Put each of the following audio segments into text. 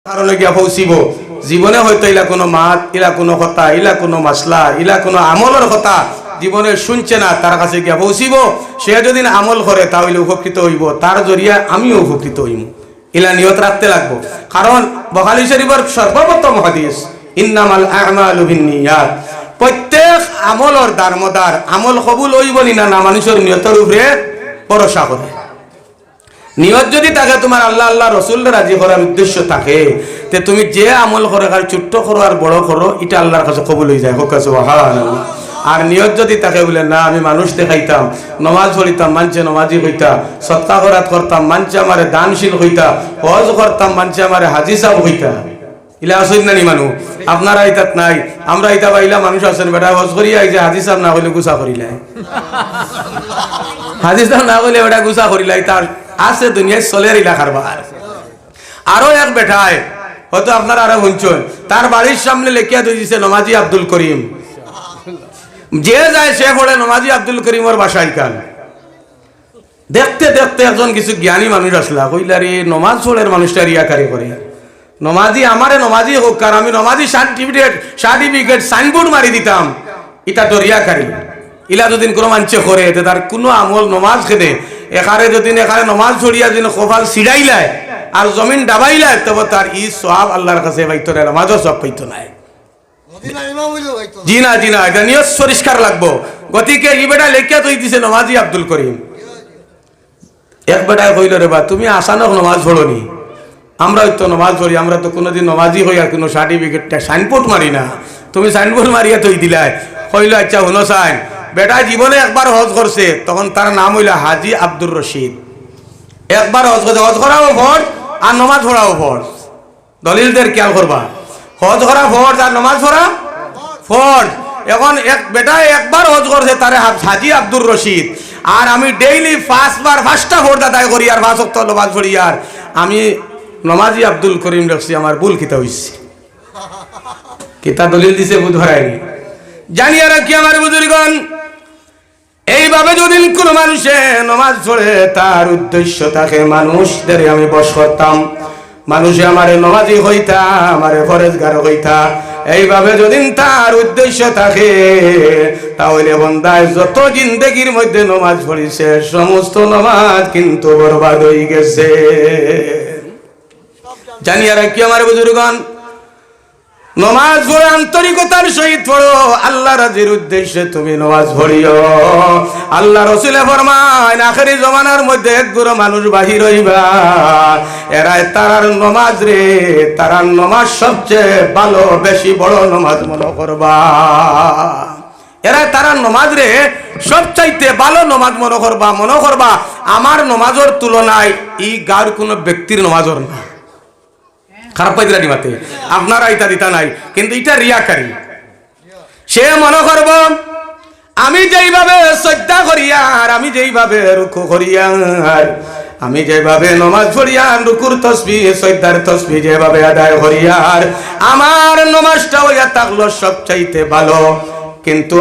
কারণে গিয়া পৌঁছিব জীবনে হয়তো ইলা কোনো মাত ইলা কোনো কথা ইলা কোনো মাসলা ইলা কোনো আমলের কথা জীবনে শুনছে না, তার কাছে গিয়া পৌঁছিব। সে যদি আমল করে তাহলে উপকৃত হইব, তার জরিয়া আমিও উপকৃত হইব। ইলা নিয়ত রাখতে লাগবো। কারণ বুখারী শরীফের সর্বপ্রথম হাদিস ইন্নামাল আ'মালু বিন্নিয়াত, প্রত্যেক আমলের দারমদার আমল কবুল হইব না না মানুষের নিয়তের উপরে ভরসা করে। নিয়ত যদি থাকে তোমার আল্লাহ আল্লাহ রসুল রাজি করার উদ্দেশ্য থাকে, তে তুমি যে আমল করে আর ছোট্ট করো আর বড় করো এটা আল্লাহর কাছে কবুল হয়ে যায়। হোক সুবহানাল্লাহ। আর নিয়ত যদি থাকে বলে না আমি মানুষ দেখাইতাম, নমাজ পড়িতাম মানছে নমাজি হইতা, সৎকা খরাত করতাম মানছে আমারে দানশীল হইতা, হজ করতাম মানছে আমারে হাজি সাহেব হইতা, ইলা আসইন নানি মানুষ আপনারা ইতাত নাই। আমরা ইতা বাইলা মানুষ আছেন বেটা হজ করিয়া এই যে হাজি সাহেব না হইলে গুসা করিলাই, হাজি সাহেব না হইলে বেটা গুসা করিলাই, তার আছে দুনিয়ায় চলে ইলা কারবার। আরো এক বেটায় হয়তো আপনারা আরো শুনছেন, তার বাড়ির সামনে লেখিয়া দিয়েছে নমাজি আব্দুল করিম। যে যায় সে পড়ে নমাজি আব্দুল করিমের বাসায় কান। দেখতে দেখতে একজন কিছু জ্ঞানী মানুষ আসলা, কইলা রে নমাজ পড়ের মানুষটা রিয়াকারি করে, নমাজি আমারে নমাজি হোক কার আমি নমাজি সার্টিফিকেট সাইনবোর্ড মারি দিতাম, এটা তো রিয়াকারি। ইলা যদি কোনো মানছে করে তার কোনো আমল নমাজ খেদে এখানে যদি এখানে নমাজ ছড়িয়া যদি কপাল ছিড়াইলায় আর জমিন ডাবাইলায়, তবে তার ই সওয়াব আল্লাহর কাছে পাইতো না, নমাজও সব পাইতো না। জি না জি না, এটা নিয়ত পরিষ্কার লাগবো। গতিকে ই বেটা লেখিয়া তুই দিছে নমাজি আব্দুল করিম। এক বেটায় কইল রে বা তুমি আসানক নমাজ পড়নি, আমরা তো নমাজ পড়ি, আমরা তো কোনোদিন নমাজি হই আর কোনো সার্টিফিকেটটা সাইনবোর্ড মারি না, তুমি সাইনবোর্ড মারিয়া তুই দিলাই। কইল আচ্ছা হলো সাইন, বেটা জীবনে একবার হজ করছে, তখন তার নাম হইল হাজি আব্দুর রশিদ। একবার হজ করছে, হজ করাও ফরজ আর নমাজ পড়াও ফরজ। দলিলদের খেয়াল করবা, হজ করা ফরজ আর নমাজ পড়া ফরজ। এখন এক বেটায় একবার হজ করছে তারে হাজি আব্দুর রশিদ, আর আমি ডেইলি 5 বার 5টা ফরজ আদায় করি আর 5 ওয়াক্ত নমাজ পড়ি, আর আমি নমাজি আব্দুল করিম রাখছি। আমার ভুল কিতা হইছে, কিতা দলিল দিছে বুধ হরাইনি জানিয়া রাখি আমার বুজুর্গণ। এইভাবে যদি কোনো মানুষে নমাজ পড়ে তার উদ্দেশ্য থাকে মানুষদের আমি বশ করতাম, মানুষে আমারে নমাজি হইতা আমারে ফরেজগার হইতা, এইভাবে যদি তার উদ্দেশ্য থাকে তাহলে বন্দায় যত জিন্দেগির মধ্যে নমাজ পড়িছে সমস্ত নমাজ কিন্তু বরবাদ হয়ে গেছে। জানিয়া রাখি আমার বুজুর্গণ, নমাজ পড়ে আন্তরিকতার সহিত পড়ো, আল্লাহ রাজির উদ্দেশ্যে তুমি নমাজ পড়িও। আল্লাহ রাসূলে ফরমায় আখেরি জমানার মধ্যে এক গুরু মানুষ বাহির হইবা, এরাই তারার নমাজ রে, তারার নমাজ সবচেয়ে ভালো বেশি বড় নমাজ মনে করবা। এরা তারার নমাজ রে সবচাইতে ভালো নমাজ মনে করবা। আমার নমাজের তুলনায় এই গাঁর কোনো ব্যক্তির নমাজর না। খারাপ পাইদিরা দিমাতে আপনারা ইটা দিতা নাই, কিন্তু এটা রিয়াকারী। সে মনে করব আমি যেইভাবে শ্রদ্ধা করিয়ার, আমি যেইভাবে রুকু করিয়ার, আমি যেভাবে নমাজ পড়িয়ার রুকুর তসবিহ শ্রদ্ধার তসবিহ যেভাবে আদায় করিয়ার আমার নমাজটা হইয়া থাকলো সবচাইতে ভালো, কিন্তু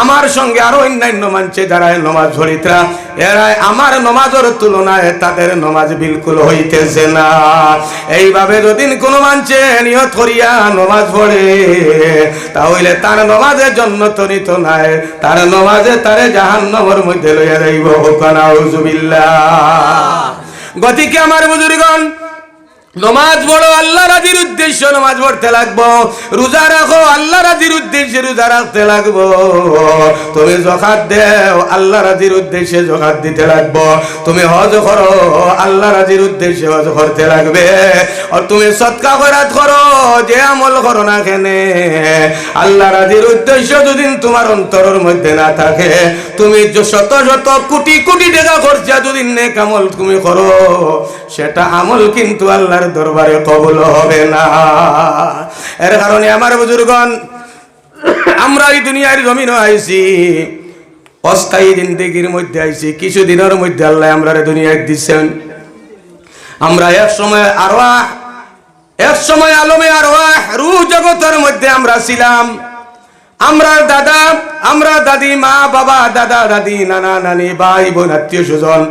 আমার সঙ্গে আরো অন্যান্য মানছে যারা নমাজ পড়িতরা, এরা আমার নমাজের তুলনায় তাদের নমাজ বিলকুল হইতেছে না। এইভাবে যদি কোনো মানছে নিয়ত করিয়া নমাজ পড়ে তাহলে তার নমাজের জন্য তরিত নাই, তার নমাজে তারে জাহান্নামের মধ্যে লইয়া যাইব। নাউজুবিল্লাহ। গতিকে আমার বুজুর্গণ, নমাজ পড়ো আল্লাহ রাজির উদ্দেশ্যে নমাজ পড়তে লাগবো, রোজা রাখো আল্লাহ রাজির উদ্দেশ্যে রোজা রাখতে লাগবো, তুমি যাকাত দাও আল্লাহ রাজির উদ্দেশ্যে যাকাত দিতে লাগবো, তুমি হজ করো আল্লাহ রাজির উদ্দেশ্যে হজ করতে লাগবে, আর তুমি সদকা খয়রাত করো, যে আমল করো না কেন আল্লাহ রাজির উদ্দেশ্য যদি তোমার অন্তরের মধ্যে না থাকে, তুমি শত শত কোটি কোটি টাকা খরচা যদি নেক আমল তুমি করো, সেটা আমল কিন্তু আল্লাহ দরবারে কবুল হবে না। এর কারণে আমার বুজুর্গণ, আমরা এই দুনিয়ার জমিনে আইছি, অস্থায়ী জিন্দেগির মধ্যে আইছি, কিছুদিনের মধ্যে আল্লাহ আমরা দুনিয়ায় দিচ্ছেন। আমরা এক সময় আরওয়াহ, এক সময় আলমে আরওয়াহ রূহ জগতের মধ্যে আমরা ছিলাম। আমরা দাদা, আমরা দাদি, মা বাবা, দাদা দাদি, নানা নানি, ভাই বোন, আত্মীয় স্বজন,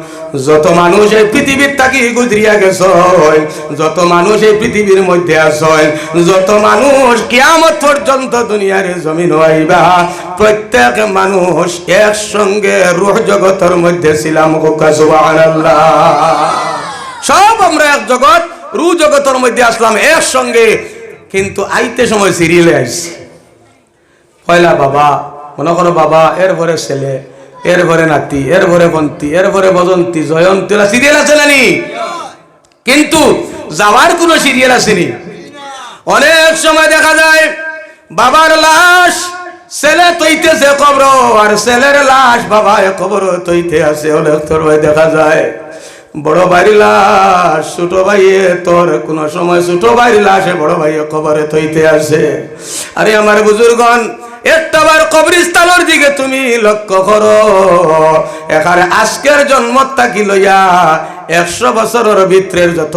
যত মানুষ এই পৃথিবীর থাকি গুজরিয়া গেছে, যত মানুষ এই পৃথিবীর মধ্যে আছে, যত মানুষ কিয়ামত পর্যন্ত দুনিয়ার জমিন হইবা, প্রত্যেক মানুষ একসঙ্গে রূহ জগতের মধ্যে ছিলাম। সুবহানাল্লাহ। সব আমরা এক জগৎ, রূহ জগতের মধ্যে আসলাম একসঙ্গে, কিন্তু আইতে সময় সিরিয়ালে আইছি। পয়লা বাবা, মনে করো বাবা, এরপরে ছেলে, এরপরে নাতি, এরপরে বন্তি, এরপরে বজন্তি, জয়ন্তী, সিরিয়াল আছে নানি? কিন্তু যাওয়ার কোনো সিরিয়াল আসেনি। অনেক সময় দেখা যায় বাবার লাশ ছেলে তৈতেছে কবর, আর ছেলের লাশ বাবা কবর তৈতে আছে। অনেক সময় দেখা যায় বড় ভাইয়ের লাশ ছোট ভাইয়ে, তোর কোন সময় ছোট ভাইয়ের লাশে বড় ভাইয়ে কবরে তৈতে আসে। আরে আমার বুজুর্গন, একটাবার কবরস্থানের দিকে তুমি লক্ষ্য করো। এখানে আজকের জন্ম থাকি লইয়া 100 বছরের ভিতরের যত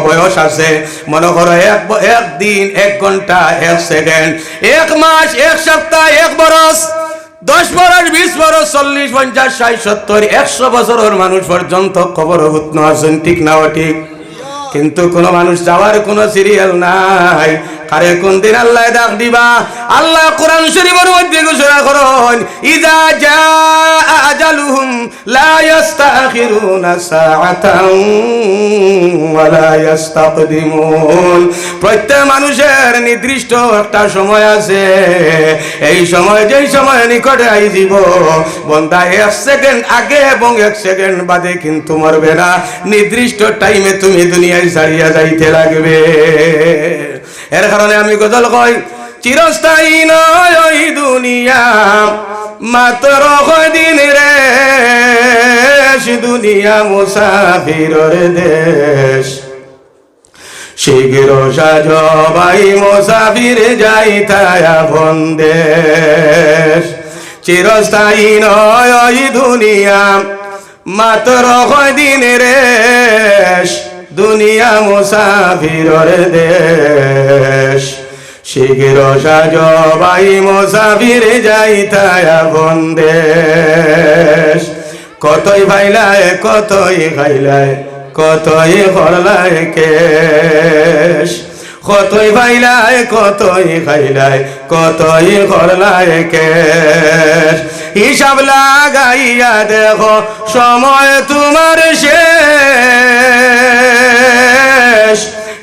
বয়স আছে, মনে করো এক দিন, 1 ঘন্টা, 1 সেকেন্ড, 1 মাস, 1 সপ্তাহ, 1 বরস, 10 বরস, 20 বরস, 40, 50, 60, 70, 100 বছরের মানুষ পর্যন্ত কবরভূত আছেন, ঠিক না ঠিক? কিন্তু কোন মানুষ যাওয়ার কোন সিরিয়াল নাই। আরে কোন দিন আল্লাহ ডাক দিবা? আল্লাহ কোরআন শরীফের মধ্যে ঘোষণা করেন, ইজা জাআ আজালুহুম লা ইস্তাখিরুনা সাআতান ওয়া লা ইস্তাকদিমুন। প্রত্যেক মানুষের নির্দিষ্ট একটা সময় আছে। এই সময়, যেই সময় নিকটে আইজিব, বান্দা 1 সেকেন্ড আগে এবং 1 সেকেন্ড বাদে কিন্তু মরবে না। নির্দিষ্ট টাইমে তুমি দুনিয়ায় ছাড়িয়া যাইতে লাগবে। এর কারণে আমি গজল কই, চিরস্থায়ী নয় ওই দুনিয়া, মাত্র কয়দিন রে, দুনিয়া মুসাফিরের দেশ। শীঘ্র সাজ ভাই মুসাফির যাইতায় আপন দেশ। চিরস্থায়ী নয় ওই দুনিয়া, মাত্র কয়দিন রে, দুনিয়া মুসাফিরের দেশ। শীঘ্র সাজ ভাই মুসাফির যাইতায় আপন দেশ। কতই ভাইলায়, কতই খাইলায়, কতই করলায় কেশ। কতই ভাইলায়, কতই খাইলায়, কতই করলায় কেশ। হিসাব লাগাইয়া দেখো সময় তোমার শেষ।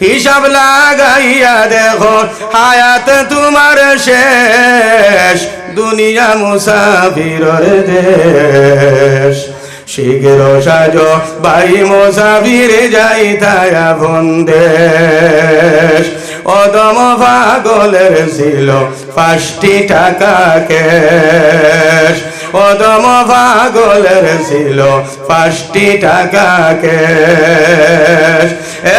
হিসাব লাগাইয়া দেখো হায়াত তোমার শেষ। দুনিয়া মুসাফিরের দেশ। শীঘ্র সাজ ভাই মুসাফির যাইতায় আপন দেশ। অদম পাগলের ছিল 5টি টাকা ক্যাশ। অদম পাগলের ছিল 5টি টাকা ক্যাশ।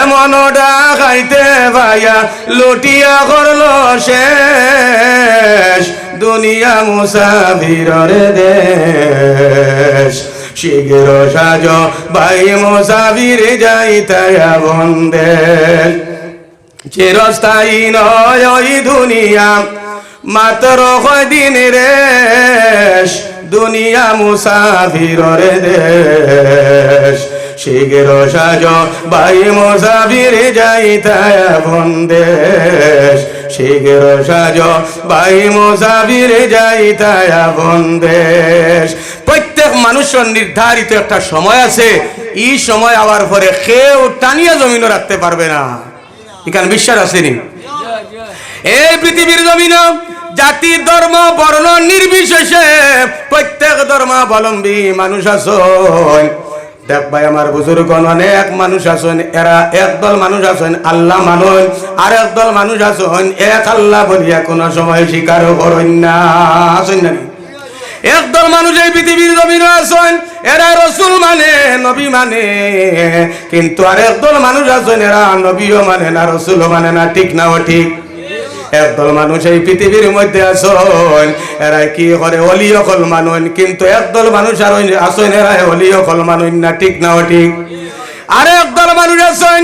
এমন ডাকাইতে ভাইয়া লুটিয়া করলো শেষ। দুনিয়া মুসাফিরের দেশ। শীঘ্র সাজ ভাই মুসাফির যাইতায় আপন দেশ। চিরস্থায়ী নয় ওই দুনিয়া, মাত্র কয়দিন রেশ। দুনিয়া মুসাফিরের দেশ। শীঘ্র সাজ ভাই মুসাফির যাইতায় আপন দেশ। শীঘ্র সাজ ভাই মুসাফির যাইতায় আপন দেশ। প্রত্যেক মানুষের নির্ধারিত একটা সময় আছে। এই সময় আবার পরে কেউ টানিয়া জমিনও রাখতে পারবে না। এখানে বিশ্বাস আসেনি? এই পৃথিবীর জমিন জাতি, ধর্ম, বর্ণ নির্বিশেষে প্রত্যেক ধর্মাবলম্বী মানুষ আছেন। দেখ ভাই আমার বুজুর্গণ, অনেক মানুষ আছেন, এরা একদল মানুষ আছেন আল্লাহ মানুন, আর একদল মানুষ আছেন এক আল্লাহ বলিয়া কোনো সময় স্বীকারও করেন না। আছেন না? একদল মানুষ এই পৃথিবীর জমিনে আছেন, এরা রসুল মানে, নবী মানে, কিন্তু আর একদল মানুষ আছেন এরা নবীও মানে না, রসুলও মানে না। ঠিক না ঠিক? একদল মানুষ এই পৃথিবীর মধ্যে আছেন, এরা কি করে অলি অকল মানুন, কিন্তু একদল মানুষ আর আছেন এরা অলি অকল মানুন না। ঠিক না ঠিক? আর একদল মানুষ আছেন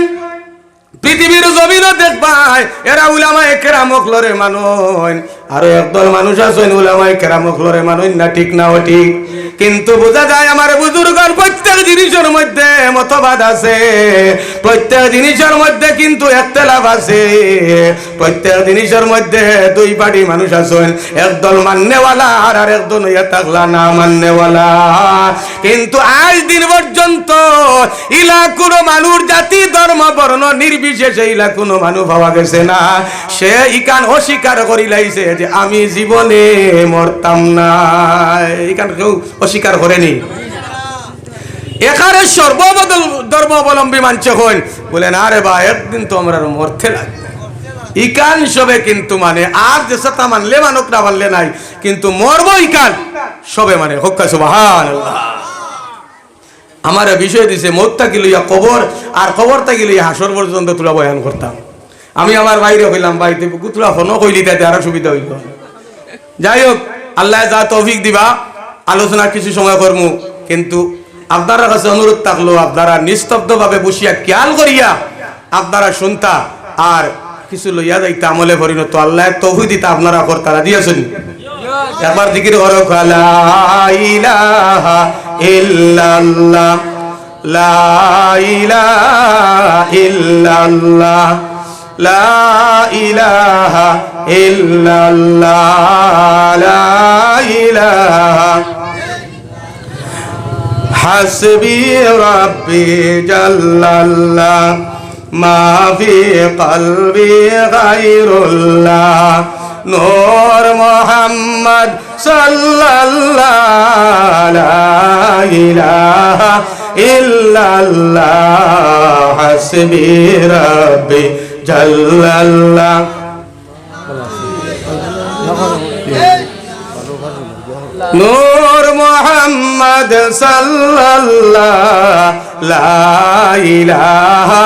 পৃথিবীর জমিনও দেখবাই এরা উলামায়ে কেরাম অকলরে মানুন, আরো একদল মানুষ আছেন উলামায়ে কেরাম হলরে মানুষ না ঠিক না ও ঠিক, কিন্তু বোঝা যায় আমার বুজুর্গের প্রত্যেক জিনিসের মধ্যে মতবাদ আছে, প্রত্যেক জিনিসের মধ্যে কিন্তু ইখতিলাফ আছে, প্রত্যেক জিনিসের মধ্যে দুই পার্টি মানুষ আছেন, একদল মাননেওয়ালা আর একদল ইয়া থাকলা না মাননেওয়ালা। কিন্তু আজ দিন পর্যন্ত ইলা কোনো মানুষ জাতি ধর্ম বর্ণ নির্বিশেষে ইলা কোনো মানুষ পাওয়া গেছে না সে ইকান অস্বীকার করি লাইছে যে আমি জীবনে মরতাম না, ইকান কেউ অস্বীকার করেনি। এখানে সর্ববদল ধর্মাবলম্বী মানছে হন বলেন আরে বা একদিন তো আমরা মরতে লাগবে, ইকান সবে কিন্তু মানে আর যে সাতা মানলে মানুক না মানলে নাই, কিন্তু মরবো ইকান সবে মানে হক্কা সুবহানাল্লাহ। আমার বিষয় দিছে মৌতটা কি লইয়া কবর আর কবরটা কি লইয়া হাসর পর্যন্ত তুলা বয়ান করতাম। আমি আমার বাইরে হইলাম বাড়িতে তুলা ফোনও কইলি তাতে আরো সুবিধা হইল। যাই হোক আল্লাহ যা তৌফিক দিবা আলোচনা কিছু সময় করমু, কিন্তু আপনারা কাছে অনুরোধ থাকলো আপনারা নিস্তব্ধভাবে বসিয়া খেয়াল করিয়া আপনারা শুনতা আর কিছু লইয়া যাইতা আমলে পরিণত আল্লাহ তৌফিক দিতা আপনারা করতারা দিয়েছেন। একবার জিকির করো লা ইলাহা ইল্লাল্লাহ লা ইলাহা ইল্লাল্লাহ লা ইলাহা ইল্লাল্লাহ লা ইলাহা হাসবি রাব্বি জাল্লাল্লাহ মা ফি কলবি গায়রুল্লাহ নূর মুহাম্মদ সাল্লাল্লাহু লা ইলাহা ইল্লাল্লাহ হাসবি রাব্বি জাল্লাল্লাহ নূর মুহাম্মদ সাল্লাল্লাহু লা ইলাহা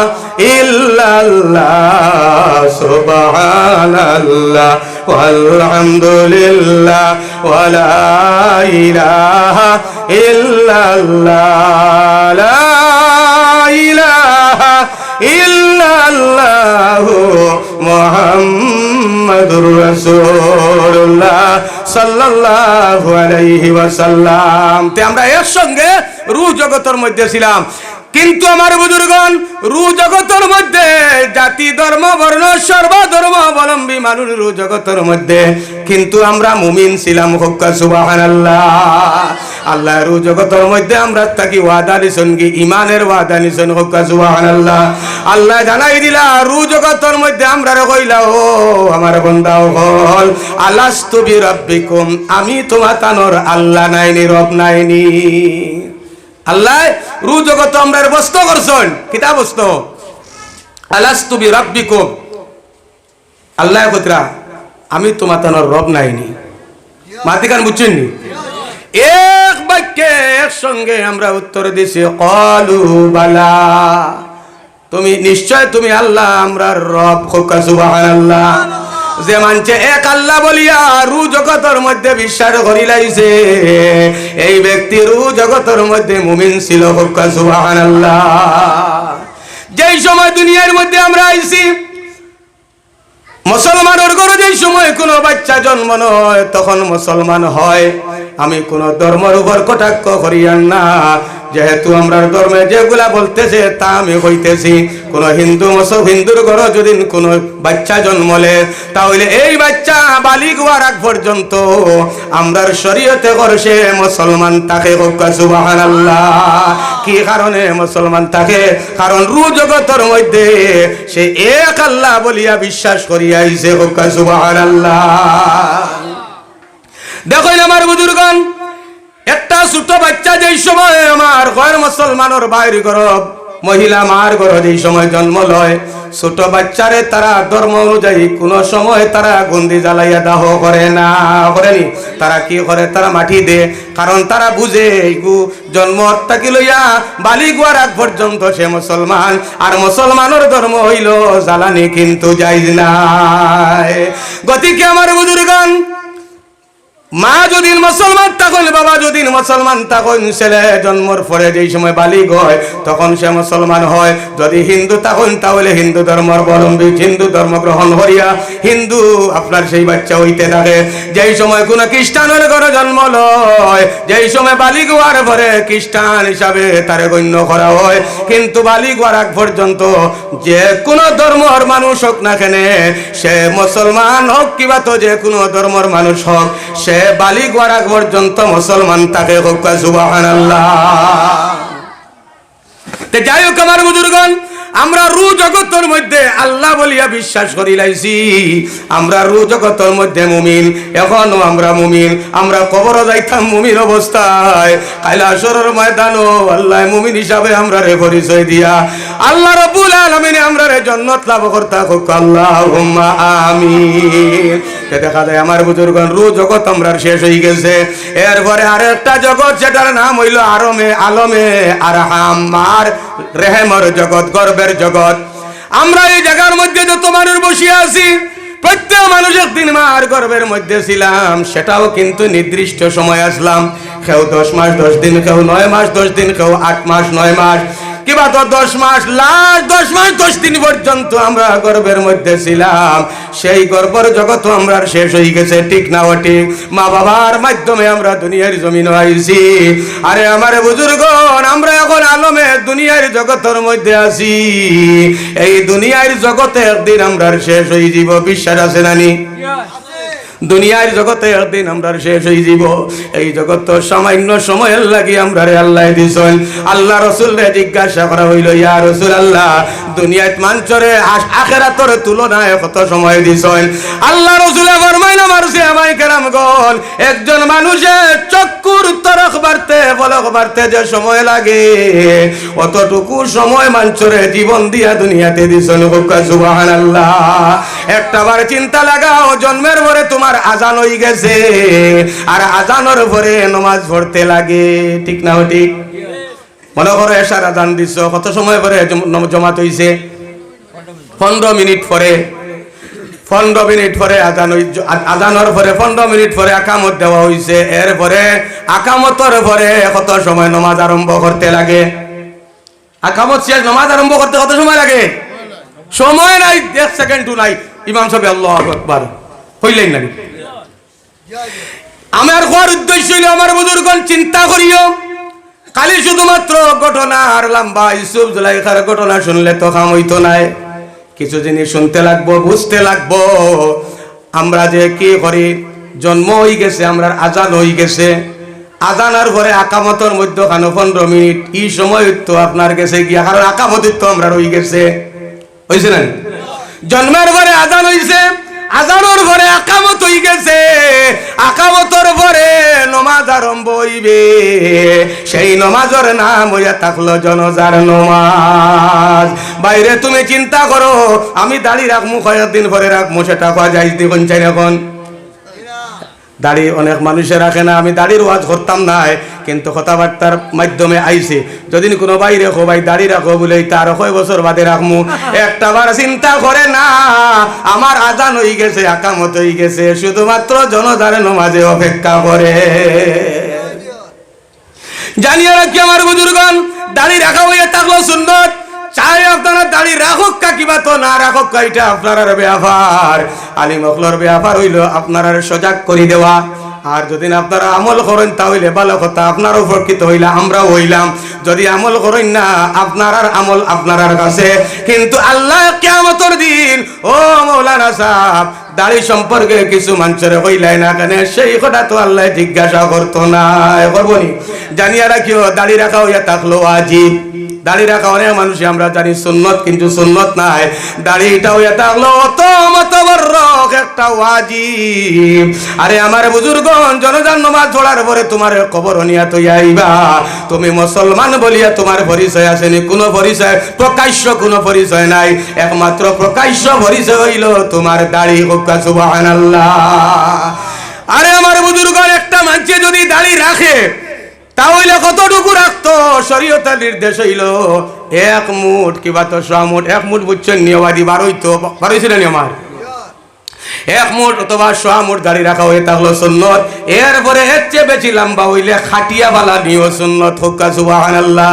ইল্লাল্লাহ সুবহানাল্লাহ walhamdulillah wala ilaha illallah la ilaha illallah muhammadur rasulullah sallallahu alaihi wasallam। তে আমরা এর সঙ্গে রূহ জগতের মধ্যে ছিলাম, কিন্তু আমার বুজুর্গণ রূহ জগতের মধ্যে জাতি ধর্ম বর্ণ সর্বধর্ম অবলম্বী মানুষ রূহ জগতের মধ্যে, কিন্তু আমরা মুমিন ছিলাম হক্কা সুবহানাল্লাহ। আল্লাহ রূহ জগতের মধ্যে আমরা থাকি ওয়াদা দিছেন কি ইমানের ওয়াদা দিছেন হক্কা সুবহানাল্লাহ। আল্লাহ জানাই দিলা রূহ জগতের মধ্যে আমরা কইলা ও আমার বান্দা হল আলাস্তু বিরাব্বিকুম আমি তোমার তানর আল্লাহ নাইনি রব নাইনি। আল্লাহ রূহ জগত আমরা বস্ত করছেন কিতাব বস্ত আলাস্তু বিরাব্বিকুম আল্লাহ কতরা আমি তোমার তানর রব নাইনি। মাতিকান বুঝছেন নি? এক বাক্যে একসঙ্গে আমরা উত্তর দিছি ক্বালু বালা তুমি নিশ্চয় তুমি আল্লাহ আমরা রব হক্কা সুবহানাল্লাহ। যে মানছে এক আল্লাহ বলিয়া রূহ জগতের মধ্যে বিশ্বাস করি লাইছে এই ব্যক্তি রূহ জগতের মধ্যে মুমিন ছিল হক্কা সুবহানাল্লাহ। যেই সময় দুনিয়ার মধ্যে আমরা আইছি মুসলমানের ঘরে যেই সময় কোনো বাচ্চা জন্ম নয় তখন মুসলমান হয়। আমি কোন ধর্মের উপর কটাক্ষ করিয়ান না, যেহেতু আমরা ধর্মে যেগুলা বলতেছে তা আমি হইতেছি। কোন হিন্দুর ঘরে যদি কোন বাচ্চা জন্মলে তাহলে এই বাচ্চা বালিগ হওয়ার আগ পর্যন্ত আমরার শরীয়তে করছে মুসলমান তাকে হক্কা সুবহানাল্লাহ। কি কারণে মুসলমান তাকে? কারণ রূহ জগতের মধ্যে সে এক আল্লাহ বলিয়া বিশ্বাস করিয়া আইছে হক্কা সুবহানাল্লাহ। দেখো আমার বুজুর্গণ একটা ছোট বাচ্চা যেই সময় আমার ঘর মুসলমানের বাইরে গরব মহিলা মার ঘর যেই সময় জন্ম লয় ছোট বাচ্চারে তারা ধর্ম অনুযায়ী কোন সময় তারা গন্দি জ্বালাইয়া দাহ করে না, করেনি? তারা কি করে? তারা মাটি দে, কারণ তারা বুঝে জন্ম থেকে লইয়া বালিগ হওয়ার আগ পর্যন্ত সে মুসলমান, আর মুসলমানের ধর্ম হইল জ্বালানি কিন্তু জায়েজ নাই। গতিকে আমার বুজুর্গণ মা যদি মুসলমান থাকেন, বাবা যদি মুসলমান থাকেন, ছেলে জন্মর পরে যেই সময় বালিগ হয় তখন সে মুসলমান হয়। যদি হিন্দু থাকেন তাহলে হিন্দু ধর্মাবলম্বী, হিন্দু ধর্ম গ্রহণ করিয়া হিন্দু আপনার সেই বাচ্চা হইতে থাকে। যেই সময় কোনো খ্রিস্টানের ঘরে জন্ম লয়, যেই সময় বালিগ হওয়ার পরে খ্রিস্টান হিসাবে তারে গণ্য করা হয়। কিন্তু বালিগ হওয়ার আগ পর্যন্ত যে কোনো ধর্মের মানুষ হোক না কেন, সে মুসলমান হোক কিবা তো যে কোনো ধর্মের মানুষ হোক, সে বালিগ হওয়ার আগ পর্যন্ত মুসলমান তাকে হোক। সুবহানাল্লাহ। যাই হোক আমার বুজুর্গণ, আমরা রু জগতের মধ্যে আল্লাহ বলিয়া বিশ্বাস করি লাইছি। আমরা রু জগতের মধ্যে মুমিন, এখনো আমরা মুমিন। আমরা কবর যাইতাম মুমিন অবস্থায়, কাইলা আসরের ময়দানও আল্লাহ মুমিন হিসাবে আমরা রে পরিচয় দিয়া আল্লাহ রাব্বুল আলামিন আমরা রে জান্নাত লাভ করতা হোক। আল্লাহুম্মা আমিন। দেখা যায় আমার বুজুর্গণ, রু জগৎ আমরা শেষ হয়ে গেছে। এরপরে আরেকটা জগৎ, যেটার নাম হইল আলমে আরহাম, আর রেহেমর জগৎ, গর্বের জগৎ। আমরা এই জায়গার মধ্যে যত মানুষ বসিয়া আছি, প্রত্যেক মানুষ একদিন মার গর্বের মধ্যে ছিলাম। সেটাও কিন্তু নির্দিষ্ট সময় আসলাম। কেউ 10 মাস 10 দিন, কেউ 9 মাস 10 দিন, কেউ 8 মাস 9 মাস, কিবা তো 10 মাস, লাস্ট 10 মাস 10 দিন পর্যন্ত আমরা গর্বের মধ্যে ছিলাম। সেই গর্বের জগৎ আমরা শেষ হয়ে গেছে, ঠিক না ঠিক? মা বাবার মাধ্যমে আমরা দুনিয়ার জমিন আইছি। আরে আমার বুজুর্গণ, আমরা এখন আলমে দুনিয়ার জগতের মধ্যে আছি। এই দুনিয়ার জগতে একদিন আমরা শেষ হয়ে যাব, বিশ্বাস আছে নানি? দুনিয়ার জগতে একদিন আমরা শেষ হয়ে যাব। এই জগৎ সামান্য সময়ের লাগি আমরা রে আল্লাহ দিছেন। আল্লাহ রাসূল রে জিজ্ঞাসা করা হইল, ইয়া রাসূলুল্লাহ, দুনিয়াত মানচরে আখিরাতের তুলনায় কত সময় দিছেন? আল্লাহ রাসূল ফরমাইলেন, আমার সাহাবায়ে কেরামগণ, একজন মানুষের চক্ষুর তরক বাড়তে পলক বাড়তে যে সময় লাগে, অতটুকু সময় মানচরে জীবন দিয়া দুনিয়াতে দিছেন। সুবহানাল্লাহ। একটাবার চিন্তা লাগাও, জন্মের পরে তোমার আজান হয়ে গেছে, আর আজানের পরে নামাজ পড়তে লাগে, ঠিক না ঠিক? মনে করো এশার আজান দিছ, কত সময় পরে জমাত হইছে? 15 মিনিট পরে। 15 মিনিট পরে আজানের পরে 15 মিনিট পরে আকামত দেওয়া হইছে। এরপরে আকামতের পরে কত সময় নামাজ আরম্ভ করতে লাগে? আকামত শেষ, নামাজ আরম্ভ করতে কত সময় লাগে? সময় নাই, 1 সেকেন্ডও নাই। ইমাম সাহেব আল্লাহু আকবার হইলেন না। আমার কোয়ার উদ্দেশ্য হইল, আমার বুজুর্গণ চিন্তা করিও, খালি শুধুমাত্র ঘটনা আর লম্বা ইউসুফ জুলাইখার ঘটনা শুনলে তো কাম হইতো নাই। কিছু জিনিস শুনতে লাগবো, বুঝতে লাগবো। আমরা যে কি করি, জন্ম হয়ে গেছে, আমরা আজান হয়ে গেছে, আজানার পরে আকামতের মধ্যে 15 মিনিট, এই সময় তো আপনার কাছে গিয়া, কারণ আকামত তো আমরা রয়ে গেছে, হয়েছে না? জন্মের পরে আজান হইছে, আজানোর পরে আকামত হয়ে গেছে, আকামতর পরে নমাজ আরম্ভ হইবে। সেই নমাজের নাম হইয়া থাকলো জনজার নমাজ। বাইরে তুমি চিন্তা করো, আমি দাড়ি রাখমু, কয়েকদিন পরে রাখমু, সেটা পাওয়া যায় দেখুন চাই এখন? দাড়ি অনেক মানুষের রাখে না। আমি দাড়ির ওয়াজ করতাম না, কিন্তু কথাবার্তার মাধ্যমে আইছে, যদি কোনো ভাই রেখো, ভাই দাড়ি রাখো বলে, তার 6 বছর বাদে রাখমু। একটাবার চিন্তা করে না, আমার আজান হয়ে গেছে, আকামত হয়ে গেছে, শুধুমাত্র জনতার নমাজে অপেক্ষা করে। জানিয়ে রাখি আমার বুজুর্গণ, দাড়ি রাখা হইয়া থাকলো সুন্নত। চাই আপনারা দাড়ি রাখুক কিবা তো না রাখুক, এটা আপনার ব্যাপার। আলিম অখলর ব্যাপার হইল আপনারা সজাগ করে দেওয়া। আর যদি আপনারা আমল করেন তাহলে ভালো কথা, আপনার উপকৃত হইলে আমরাও হইলাম। যদি আমল করেন না, আপনার আমল আপনার কাছে। কিন্তু আল্লাহ কিয়ামতের দিন, ও মৌলানা সাহেব, দাড়ি সম্পর্কে কিছু মানুষের হইলাই না কেন, সেই কথা তো আল্লাহ জিজ্ঞাসা করতো না, করবনি? জানিয়া রাখিও, দাড়ি রাখা হইয়া থাকলো ওয়াজিব। দাড়ি রাখা অনেক মানুষ আমরা জানি সুন্নত, কিন্তু সুন্নত নাই। দাড়িটা হইয়া থাকলো একটা ওয়াজিব। আরে আমার বুজুর্গণ, জনজান নামাজ পড়ার পরে তোমার কবর নিয়া তো আইবা। তুমি মুসলমান বলিয়া তোমার পরিচয় আসেনি, কোনো পরিচয় প্রকাশ্য কোনো পরিচয় নাই। একমাত্র প্রকাশ্য পরিচয় হইল তোমার দাড়ি। সুবহানাল্লাহ। আরে আমার বুজুর্গণ, একটা মানুষ যদি দাড়ি রাখে তাহলে কতটুকু রাখতো? শরীয়তের নির্দেশ হইল 1 মুঠ কিবা তো 100 মুঠ। 1 মুঠ বুঝছেন নিয়মাদি 12 তো 12 ছিল নিয়মার। এক মুঠ অথবা 100 মুঠ দাড়ি রাখা হয়ে থাকলো সুন্নত। এরপরে এর চেয়ে বেশি লম্বা হইলে খাটিয়া বালা নিও সুন্নত। হুক্কা সুবহানাল্লাহ।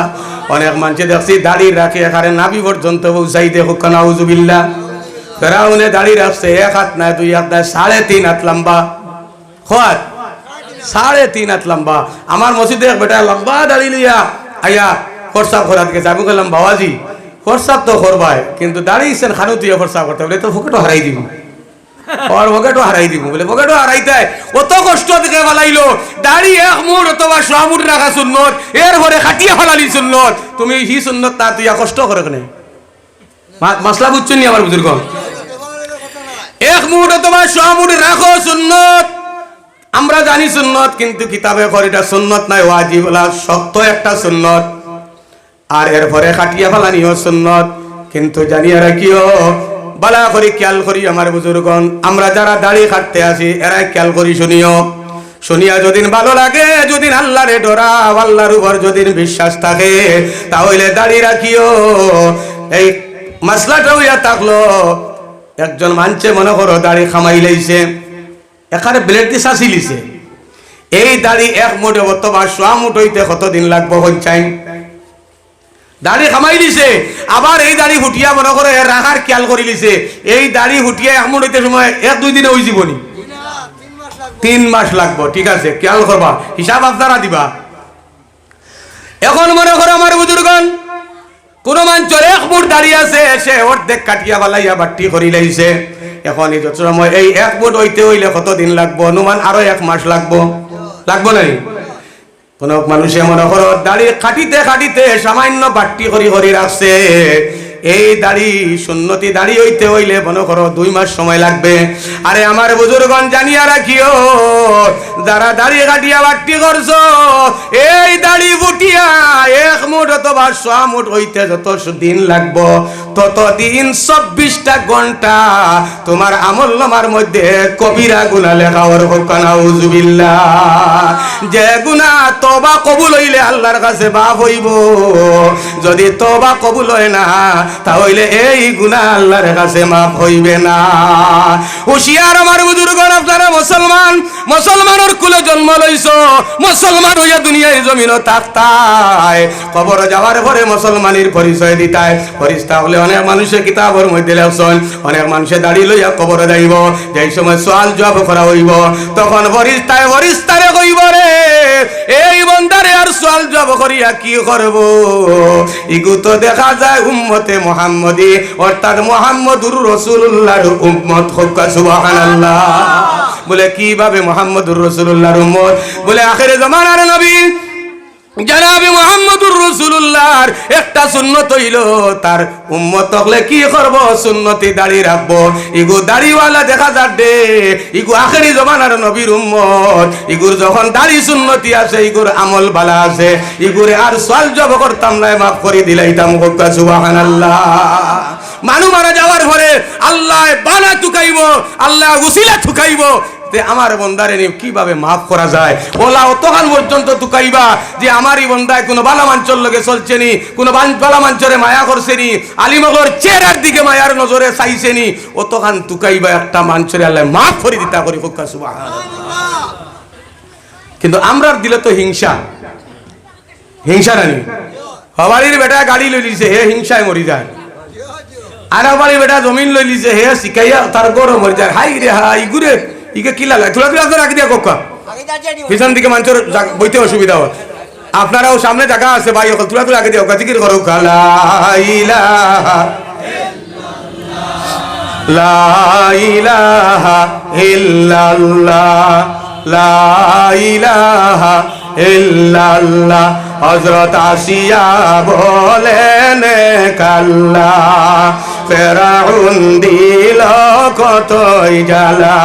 অনেক মানুষ দেখছি দাড়ি রাখে এখানে নাভি পর্যন্ত পৌঁছাইতে, হুক্কা নাউজুবিল্লাহ। ফেরাউনে দাড়ি রাখছে 1 হাত না 2 হাত না 3.5 হাত লম্বা। হাত 3.5 হাত লম্বা। আমার মসজিদে এক বেটা লম্বা দাড়ি লিয়া আইয়া ফরসাব করাত গেছে। আমি বললাম বাবাজি ফরসাব তো করবাই, কিন্তু দাড়ি ইসেন খানু তুই ফরসাব করতে বলে তো পকেটও হারাই দিব। ওর পকেটও হারাই দিব বলে পকেটও হারাইতে কত কষ্ট থেকে বালাইলো। দাড়ি 1 মুঠ অথবা 100 মুঠ রাখা সুন্নত, এরপরে খাটিয়া ফালালি সুন্নত। তুমি হি সুন্নত তা তুই কষ্ট করে কেন? মাসলা বুঝছেন নি আমার বুজুর্গ? 1 মুঠ অথবা 100 মুঠ রাখো সুন্নত। আমরা জানি সুন্নত, কিন্তু কিতাবে এটা সুন্নত নাই, ওয়াজিব হলা শক্ত একটা সুন্নত। আর এরপরে খাটিয়া ফালানিও সুন্নত। কিন্তু জানিয়ে রাখিও, বালা করি খেয়াল করি আমার বুজুর্গণ, আমরা যারা দাড়ি কাটতে আসি এরা খেয়াল করি শুনিও। শুনিয়া যদিন ভালো লাগে, যদিন আল্লাহরে ডরা, আল্লাহর উপর যদিন বিশ্বাস থাকে, তাহলে দাড়ি রাখিও। এই মাসলাটা হইয়া থাকলো, একজন মানছে মনে করো দাড়ি খামাই লাইছে, এখানে ব্লেড দিয়ে শাসি লিছে। এই দাড়ি 1 মুঠ অথবা 100 মুঠ হইতে কতদিন লাগবো হইচাই? দাড়ি খামাই দিছে, আবার এই দাড়ি ফুটিয়া মনে করে রাখার খেয়াল করে লিছে। এই দাড়ি ফুটিয়া 1 মুঠ হইতে সময় 1-2 দিনে হয়ে যাবনি, 3 মাস লাগবো। ঠিক আছে, খেয়াল করবা, হিসাব আপনারা দিবা। এখন মনে করো আমার বুজুর্গণ, কোন মানুষের 1 মুঠ দাড়ি আছে, সে অর্ধেক কাটিয়া বালাইয়া বাট্টি করি লাইছে। এখন এই যত সময় এই 1 মুঠ হইতে হইলে কতদিন লাগবো? অনুমান আরো 1 মাস লাগবো, লাগবো নাই? কোন মানুষে মনে করো দাড়ি কাটিতে কাটিতে সামান্য বাট্টি করি রাখছে, এই দাড়ি সুন্নতি দাড়ি হইতে হইলে মনে করো 2 মাস সময় লাগবে। আরে আমার বুজুর্গণ জানিয়া রাখিও, যারা দাড়ি কাটিয়া বাট্টি করছো, এই দাড়ি ফুটিয়া 1 মুঠ অথবা 100 মুঠ হইতে যত দিন লাগবো, ততদিন 24টা ঘন্টা তোমার আমল নামার মধ্যে কবিরা গুনাহ লেখা ওর নাউজুবিল্লাহ। যে গুনাহ তওবা কবুল হইলে আল্লাহর কাছে মাফ হইব, যদি তওবা কবুল হয় না তাহলে এই গুনাহ আল্লাহর কাছে মাফ হইবে না। হুশিয়ার আমার বুজুর্গণ, আপনারা মুসলমানের কুলে জন্ম লইছো, মুসলমান হইয়া দুনিয়ায় জমিন থাকতায়, কবর যাওয়ার পরে মুসলমানের পরিচয় দিতায়। ফেরেশতা হলে অনেক মানুষের কিতাবের মধ্যে লেখছেন, অনেক মানুষের দাড়ি লইয়া কবরে যাইব, যেই সময় সওয়াল জবাব করা হইব, তখন ফেরেশতারে কইব, রে এই বান্দারে আর সওয়াল জবাব করিয়া কি করব? ইগু তো দেখা যায় উম্মতে মুহাম্মদী, অর্থাৎ মুহাম্মদুর রাসূলুল্লাহর উম্মত। সুবহানাল্লাহ। বলে কিভাবে মুহাম্মদুর রাসূলুল্লাহর উম্মত? বলে আখিরে জামানার নবী জনাবে মুহাম্মদুর রাসূলুল্লাহর একটা সুন্নত হইল, তার উম্মত হলে কি করব? সুন্নতি দাড়ি রাখবো। ইগু দাড়িওয়ালা দেখা যাবে, ইগু আখেরি জমানার নবীর উম্মত, ইগুর যখন দাড়ি সুন্নতি আছে, ইগুর আমল বালা আছে, ইগুরে আর সওয়াল জব করতাম না, মাফ করে দিলাইতাম। সুবহানাল্লাহ। মানু মারা যাওয়ার পরে আল্লাহ বানা থুকাইব, আল্লাহ উসিলা থুকাইব, আমার বন্দারে কিভাবে মাফ করা যায়? ওলা অতখান পর্যন্ত তুকাইবা যে আমারই বন্দায় কোনো বালা মাঞ্চর লগে চলছে নি, কোনো বালা মাঞ্চরে মায়া করছে নি, আলিমগর চেহারার দিকে মায়ার নজরে চাইছে নি, অতখান তুকাইবা একটা মাঞ্চরে আল্লাহ মাফ করে দিতা করি। সুবহানাল্লাহ। কিন্তু আমরার দিলে তো হিংসা রানি। হবাড়ির বেটা গাড়ি লই লিছে, হে হিংসায় মরি যায়। আর হবাড়ির বেটা জমিন লই লিছে, হে শিখাইয়া তার গরম মরি যায়। হাই রে হাই গুরে, ইকে কি লাগে? তুলা রাখি দিয়া কোকা পিছন দিকে মানুষের বইতে অসুবিধা হয়। আপনারাও সামনে জায়গা আছে ভাই, তুলা আগে দিয়া জিকির করো, লা ইলাহা ইল্লাল্লাহ, লা ইলাহা ইল্লাল্লাহ। হযরত আসিয়া বলেন কাল্লা, ফেরাউন দিল কতই জ্বালা,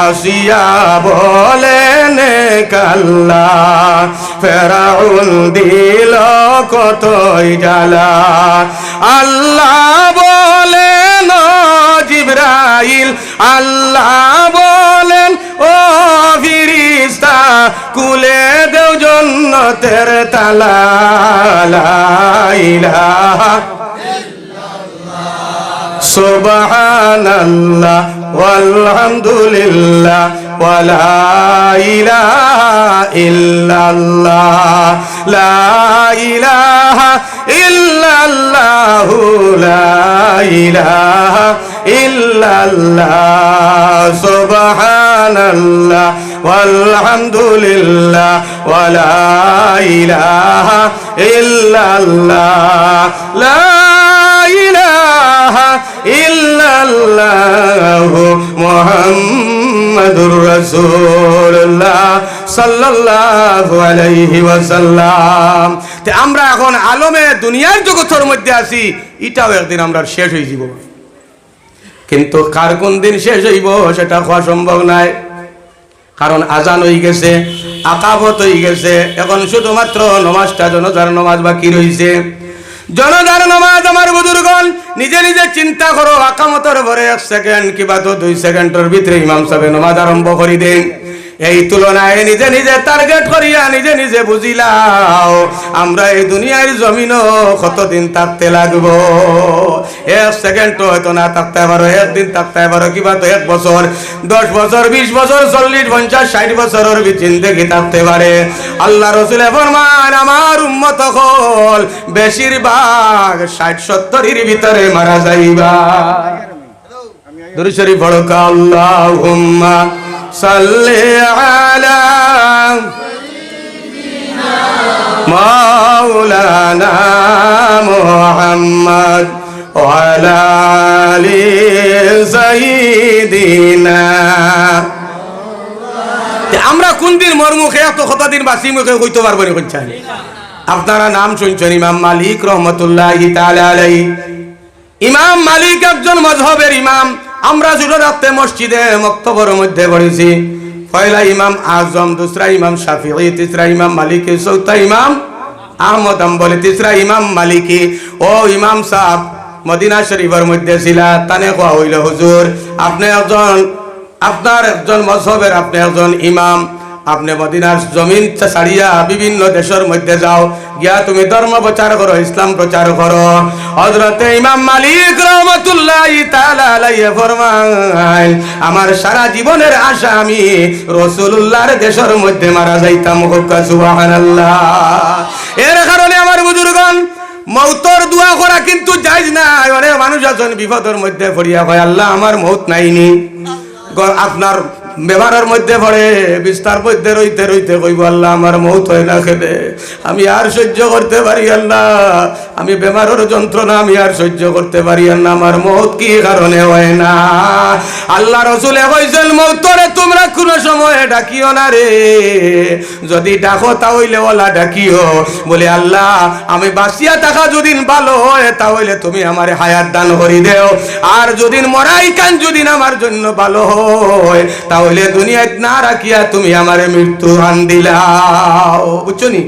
আসিয়া বলেন কাল্লা, ফেরাউন দিল কতই জ্বালা। আল্লাহ বলেন জিবরাইল, আল্লাহ বলেন ও ফেরেশতা, খুলে দেও জান্নাতের তালা, লা ইলাহা সুবহানাল্লাহ, ওয়ালহামদুলিল্লাহ ওয়া লা ইলাহা ইল্লাল্লাহ লা ইলাহা ইল্লাল্লাহু লা ইলাহা ইল্লাল্লাহ সুবহানাল্লাহ ওয়ালহামদুলিল্লাহ ওয়া লা ইলাহা ইল্লাল্লাহ লা ইলাহা ইল্লাল্লাহু মুহাম্মাদুর রাসূলুল্লাহ সাল্লাল্লাহু আলাইহি ওয়াসাল্লাম। তে আমরা এখন আলমে দুনিয়ার জগতের মধ্যে আছি, এটাও একদিন আমরা শেষ হয়ে যাব, কিন্তু কার কোন দিন শেষ হইব সেটা হওয়া সম্ভব নয়। কারণ আজান হয়ে গেছে, আকাবত হয়ে গেছে, এখন শুধুমাত্র নমাজটা জনজার নমাজ বাকি রয়েছে। জনজার নমাজ আমার বুজুর্গণ নিজে নিজে চিন্তা করো, আকামতের পরে 1 সেকেন্ড কিংবা তো 2 সেকেন্ডের ভিতরে ইমাম সাহেব নমাজ আরম্ভ করে দেন। এই তুলনায় নিজে নিজে টার্গেট করিয়া নিজে নিজে বুঝিলাও আমরা এই দুনিয়ার জমিনও কতদিন থাকতে লাগবো। 1 সেকেন্ড হয়তো না থাকতে পারো, একদিন থাকতে পারো, কিংবা তো 1 বছর, 10 বছর, 20 বছর, 40, 50, 60 বছরের জিন্দেগি থাকতে পারে। আল্লাহ রাসূল ফরমান আমার উম্মত হল বেশিরভাগ 60-70 ভিতরে মারা যাইবা। দুরূদ শরীফ পড়ো, আল্লাহুম্মা সাল্লি আলা মাওলানা মুহাম্মদ ওয়া আলা আলি সাইয়্যিদিনা। আমরা কোন দিন মরমুখে এত কতদিন বাসি মুখে কইতে পারবো না কোনটা? আপনারা নাম শুনছেন ইমাম মালিক রাহমাতুল্লাহি তাআলা আলাইহি। ইমাম মালিক একজন মাযহাবের ইমাম। আমরা ছোট রাতে মসজিদে মক্তবর মধ্যে পড়েছি। পয়লা ইমাম আজম, দুসরা ইমাম শাফিঈ, তিসরা ইমাম মালিকি, চৌথা ইমাম আহমদ হাম্বলি, তিসরা ইমাম মালিকি। ও ইমাম সাহেব মদিনা শরীফের মধ্যে ছিলা, তানে কোয়া হইল হুজুর আপনি একজন, আপনার একজন মযহবের আপনি একজন ইমাম, আপনি মদিনার জমিন ছাড়িয়া বিভিন্ন দেশের মধ্যে যাও, গিয়া তুমি ধর্ম প্রচার করো, ইসলাম প্রচার করো। হযরতে ইমাম মালিক রাহমাতুল্লাহি তাআলা আলাইহি ফরমান আমার সারা জীবনের আশা আমি রাসূলুল্লাহর দেশের মধ্যে মারা যাইতাম। সুবহানাল্লাহ। এর কারণে আমার বুজুর্গণ মৌতর দোয়া করা কিন্তু জায়েজ না। অনেক মানুষ আছেন বিপদের মধ্যে পড়িয়া কয় আল্লাহ আমার মৌত নাইনি। আপনার বেমারের মধ্যে পড়ে বিস্তার মধ্যে রইতে রইতে কইব আল্লাহ আমার মৌত হয় না খেলে, আমি আর সহ্য করতে পারি আল্লাহ, আমি বেমারের যন্ত্রণা আমি আর সহ্য করতে পারি না, আমার মৌত কি কারণে হয় না। আল্লাহ রাসূলে কইছেন মৌতরে তোমরা কোন সময় ডাকিও না রে, যদি ডাকো তাহলে ওলা ডাকিও, বলে আল্লাহ আমি বাঁচিয়া থাকা যদি ভালো হয় তাহলে তুমি আমার হায়াত দান করি দেও, আর যদি মরাই কান যদি আমার জন্য ভালো হয় তাহলে দুনিয়ায় না রাখিয়া তুমি আমার মৃত্যু আন দিলাও। বুঝছো নি?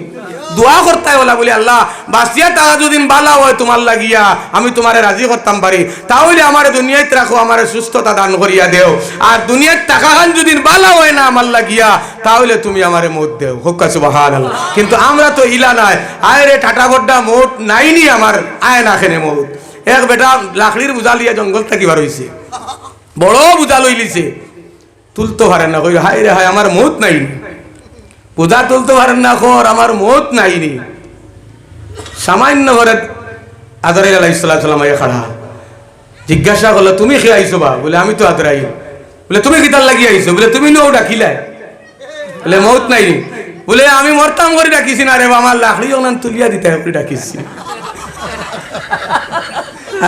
দোয়া করতে বলা বলি আল্লাহ বাঁচিয়া টাকা যদি ভালো হয় তোমার লাগিয়া আমি তোমারে রাজি করতাম পারি, তাহলে আমার দুনিয়াতে রাখো, আমার সুস্থতা দান করিয়া দেও, আর দুনিয়ার টাকা খান যদি ভালো হয় না আমার লাগিয়া তাহলে তুমি আমারে মৌত দেও। হোক সুবহানাল্লাহ। কিন্তু আমরা তো ইলা নাই, আয় রে টাটা গড্ডা মৌত নাইনি আমার, আয় না খেনে মৌত। এক বেটা লাকড়ির বুঝা লিয়া জঙ্গল থাকি বার হইছে, বড় বুঝা লই লিছে, তুলতে পারেন না, কই হায় রে হায় আমার মৌত নাইনি, বুঝা তুলতে পারেন না, খর আমার মৌত নাইনি। সামান্য ঘরে আদরাইল আলাইহিস সালাম আইয়া খাড়া, জিজ্ঞাসা করলো তুমি খেয়ে আইছো বা? বলে আমি তো আদরাইল। বলে তুমি কিতার লাগি আইছো? বলে তুমি নৌ ডাকিলাই। বলে মৌত নাইনি। বলে আমি মরতাম করে ডাকিছি না রে, আমার লাকড়ি যখন তুলিয়া দিতে ডাকিছি,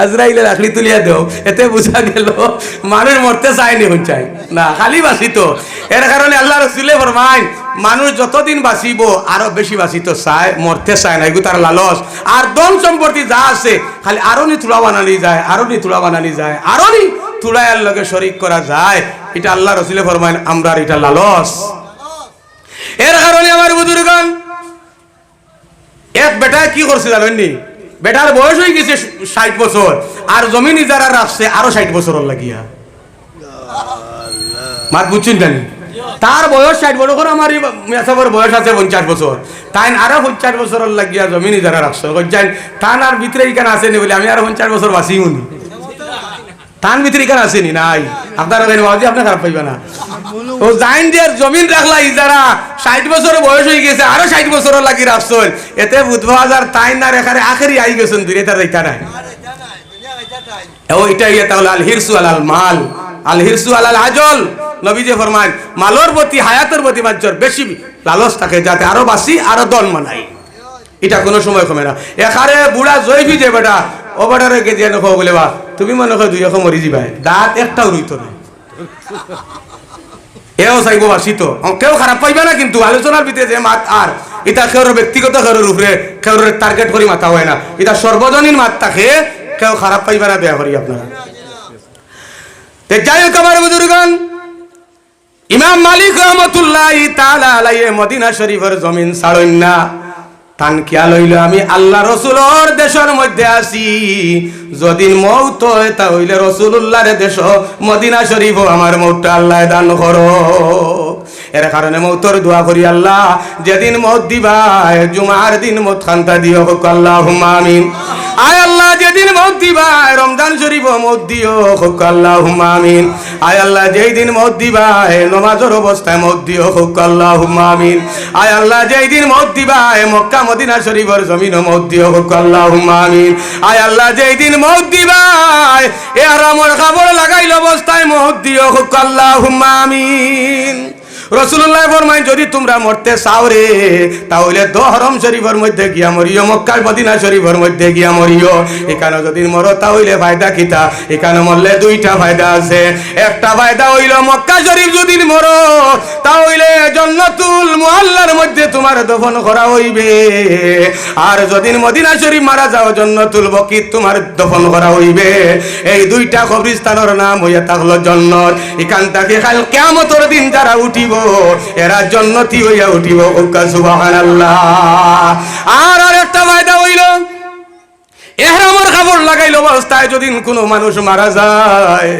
আজরাইলের লাকড়ি তুলিয়া দেও, এতে বোঝা গেল মানুষ মরতে চায়নি, চাই না খালি বাঁচিত। এর কারণে আল্লাহ রাসূলে ফরমায় মানুষ যতদিন বাঁচিব আরো বেশি বাঁচিত চায়, মরতে চায় না, এগুলো তার লালস। আর ধন সম্পত্তি যা আছে খালি আরো নি তুলা বানানি যায়, আরো নি তুলা বানানি যায়, আরো নি তুলায়ের লগে শরিক করা যায়, এটা আল্লাহ রাসূলে ফরমায় আমরা এটা লালস। এর কারণে আমার বুজুর্গণ এক বেটা কি করছে জানেননি? বেটার বয়স হয়ে গেছে 60 বছর, আর জমিন ইজারা রাখছে আরো 60 বছর লাগিয়া। মাত বুঝছেন জানি? তার বয়স 60 বছর, আমার মেসাবর বয়স আছে 50 বছর, তাই আরো 50 বছর লাগিয়া জমিন ইজারা রাখছে। তান আর ভিতরে এখানে আসেনি বলে আমি আরো 50 বছর বাঁচি উনি। থান ভিতরে কেন আসেনি নাই আপনার বাবুজি আপনি খারাপ পাইবে না ও জাইন দিয়ে জমিন রাখলা যারা 60 বছর বয়স হয়ে গেছে আরো 60 বছর লাগি রাখছল এতে বুধবা হাজার তাই না রেখারে আখেরি আই গেছেন দূরে তার রেখা নাই ও এটাই তাহলে আল হিরসু আলাল মাল আল হিরসু আলাল আজল নবীজি ফরমান মালর প্রতি হায়াতের প্রতি মানুষের বেশি লালস থাকে যাতে আরো বাসি আরো দল মানাই এটা কোনো সময় কমে না এখানে বুড়া জয়ফি যে বেটা ও বেটারে গেজিয়ে নখ বলে বা তুমি মনে করো 2 মরি যাবে দাঁত একটাও রইত না এও চাইব বাসি তো কেউ খারাপ পাইবে না কিন্তু আলোচনার ভিতরে যে মাত আর এটা কেউ ব্যক্তিগত কারোর উপরে কেউ টার্গেট করে মাথা হয় না এটা সর্বজনীন মাত থাকে কেউ খারাপ পাইবে না দয়া করি আপনারা যাই হোক আমার বুজুর্গণ ইমাম মালিক রহমতুল্লাহি তাআলা আলাইহি মদিনা শরীফের জমিন ছাড়েন না তান খেয়াল হইল আমি আল্লাহ রসুলের দেশের মধ্যে আছি যদিন মৌত হয় তা হইলে রসুলুল্লাহর দেশ মদিনা শরীফ আমার মৌতটা আল্লাহ দান করো এর কারণে মৌতর দোয়া করি আল্লাহ যেদিন মৌত দিবা জুমার দিন মৌত খান্তা দিও হোক আল্লাহুম্মা আমিন আয় আল্লাহ যেদিন মৌত দিবা রমজান শরীফ মৌত দিও হোক আল্লাহুম্মা আমিন আয় আল্লাহ যেই দিন মৌত দিবা নামাজের অবস্থায় মৌত দিও হোক আল্লাহুম্মা আমিন আয় আল্লাহ যেই দিন মৌত দিবা মক্কা মদিনা শরীফের জমিন মৌত দিও হোক আল্লাহুম্মা আমিন আয় আল্লাহ যেই দিন মৌত দিবা এ আরামর কাপড় লাগাইল অবস্থায় মৌত দিও হোক আল্লাহুম্মা আমিন রাসূলুল্লাহ ফরমায় যদি তোমরা মরতে চাও রে তাহলে হরম শরীফের মধ্যে গিয়া মরিও মক্কা মদিনা শরীফের মধ্যে গিয়া মরিও এখানে যদি মরো তাহলে ফায়দা কিতা এখানে মরলে 2টা ফায়দা আছে একটা ফায়দা হইল মক্কা শরীফ যদি মরো তাহলে জান্নাতুল মুআল্লার মধ্যে তোমার দফন করা হইবে আর যদি মদিনা শরীফ মারা যাও জান্নাতুল বকিত তোমার দফন করা হইবে এই 2টা কবরস্থানের নাম হইয়া থাকলো জান্নাত এখান থেকে কাল কিয়ামতের দিন যারা উঠিব এরা জান্নাতি হইয়া উঠিব সুবহানাল্লাহ আর আরেকটা ফায়দা হইল ইহরামের কাপড় লাগাইল অবস্থায় যদি কোনো মানুষ মারা যায়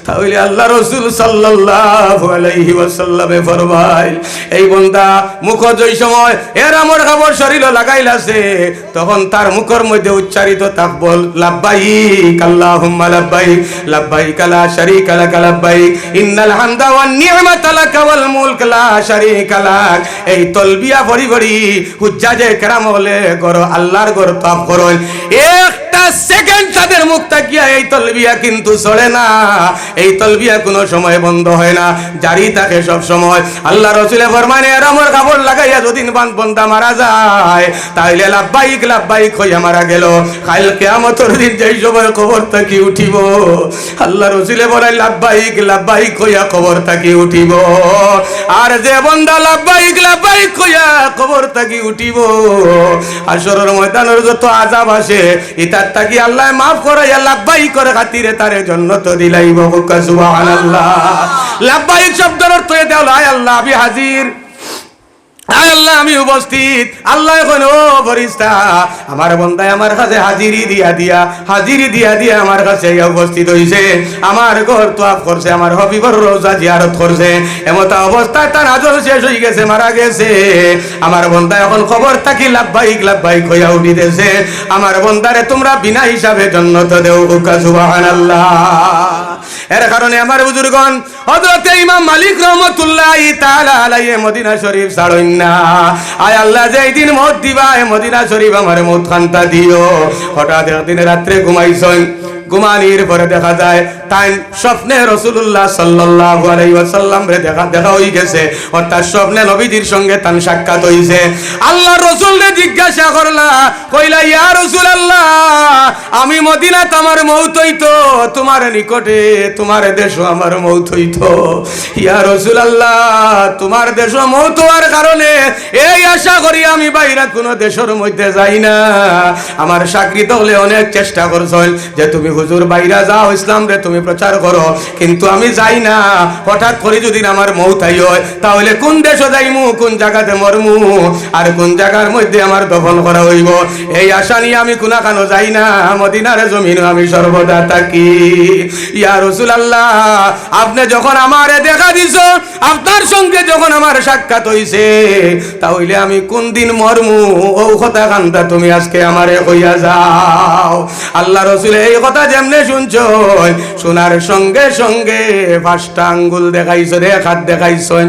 তাহলে আল্লাহ রাসূল সাল্লাল্লাহু আলাইহি ওয়াসাল্লামে ফরমায় এই বান্দা মুখ যেই সময় ইহরামের কাপড় শরীরে লাগাইলাছে তখন তার মুখের মধ্যে উচ্চারিত থাকবে লাব্বাইক আল্লাহুম্মা লাব্বাইক লাব্বাইক লা শারীকা লাক লাব্বাইক ইন্নাল হামদা ওয়ান নি'মাতা লাক ওয়াল মুলক লা শারীকা লাক এই তালবিয়া পড়ি পড়ি হুজ্জাজে কেরাম বলে করো আল্লাহর ঘর তাপ করো একটা সেকেন্ড তাদের মুখ তাকিয়া এই তালবিয়া কিন্তু চলে না এই তালবিয়া কোনো সময় বন্ধ হয় না জারি থাকে সব সময় আল্লাহ রাসূল ফরমানে ইহরামের কাপড় লাগাইয়া যদি বান্দা মারা যায় তাহলে লাব্বাইক লাব্বাইক হইয়া মারা গেল কাল কিয়ামতের দিন যেই সময় কবর থেকে উঠিব আল্লাহ রাসূল বলে লাব্বাইক লাব্বাইক হইয়া কবর থেকে উঠিব আর যে বান্দা লাব্বাইক লাব্বাইক হইয়া কবর থেকে উঠিব হাশরের ময়দানের যত আযাব আসে ইতার তাকি আল্লাহ মাফ করাইয়া লাব্বাইক করে খাতিরে তারে জান্নাত দিলাইব সুবহানাল্লাহ লাব্বাইক শব্দের অর্থ এটা হলো আয় আল্লাহ আমি হাজির আয় আল্লাহ আমি উপস্থিত আল্লাহ এখন ও ফেরেশতা আমার বান্দা আমার কাছে হাজিরি দিয়া দিয়া আমার কাছে উপস্থিত হইছে আমার ঘর তোয়াফ করছে আমার হাবিবের রওজা জিয়ারত করছে এমতা অবস্থায় তার আজল শেষ হয়ে গেছে মারা গেছে আমার বান্দা এখন খবর থাকি লাব্বাইক লাব্বাইক হইয়া উঠিতেছে আমার বান্দারে তোমরা বিনা হিসাবে জান্নাত দেও সুবহানাল্লাহ এর কারণে আমার বুজুর্গণ হযরত ইমাম মালিক রহমাতুল্লাহি তাআলা আলাইহি মদিনা শরীফ ছাড়েন না আয় আল্লাহ যেই দিন মওত দিবা মদিনা শরীফ আমার মওত খান্তা দিও হঠাৎ একদিন রাতে ঘুমাইছেন ঘুমানির পরে দেখা যায় তাই স্বপ্নে রাসূলুল্লাহ সাল্লাল্লাহু আলাইহি ওয়াসাল্লাম রে দেখা হই গেছে অর্থাৎ স্বপ্নে নবীজির সঙ্গে তার সাক্ষাৎ হইছে আল্লাহর রাসূলকে জিজ্ঞাসা করলা কইলা ইয়া রাসূলুল্লাহ আমি মদিনাতে আমার মওত হইতো তোমার নিকটে তোমার দেশে আমার মওত হইতো ইয়া রাসূলুল্লাহ তোমার দেশে মওত হওয়ার কারণে এই আশা করি আমি বাইরে কোন দেশের মধ্যে যাই না আমার চাকরি হলে অনেক চেষ্টা করছল যে তুমি হুজুর বাইরা যাও ইসলাম রে তুমি প্রচার করো কিন্তু আমি যাই না হঠাৎ করে যদি আমার মওত হয় তাহলে কোন দেশে যাইমু কোন জায়গাতে মরমু আর কোন জায়গার মধ্যে আমার দফন করা হইব এই আশা নিয়ে আমি কোনাখানো যাই না মদিনার জমিনে আমি সর্বদা থাকি ইয়া রাসূলুল্লাহ আপনি যখন আমারে দেখা দিছো আপনার সঙ্গে যখন আমার সাক্ষাৎ হইছে তাহলে আমি কোন দিন মরমু ও কথা কান্দা তুমি আজকে আমারে কইয়া যাও আল্লাহ রাসূল এই কথা যেমনে শুনছ শোনার সঙ্গে সঙ্গে 5টা আঙ্গুল দেখাইছো, এক হাত দেখাইছেন,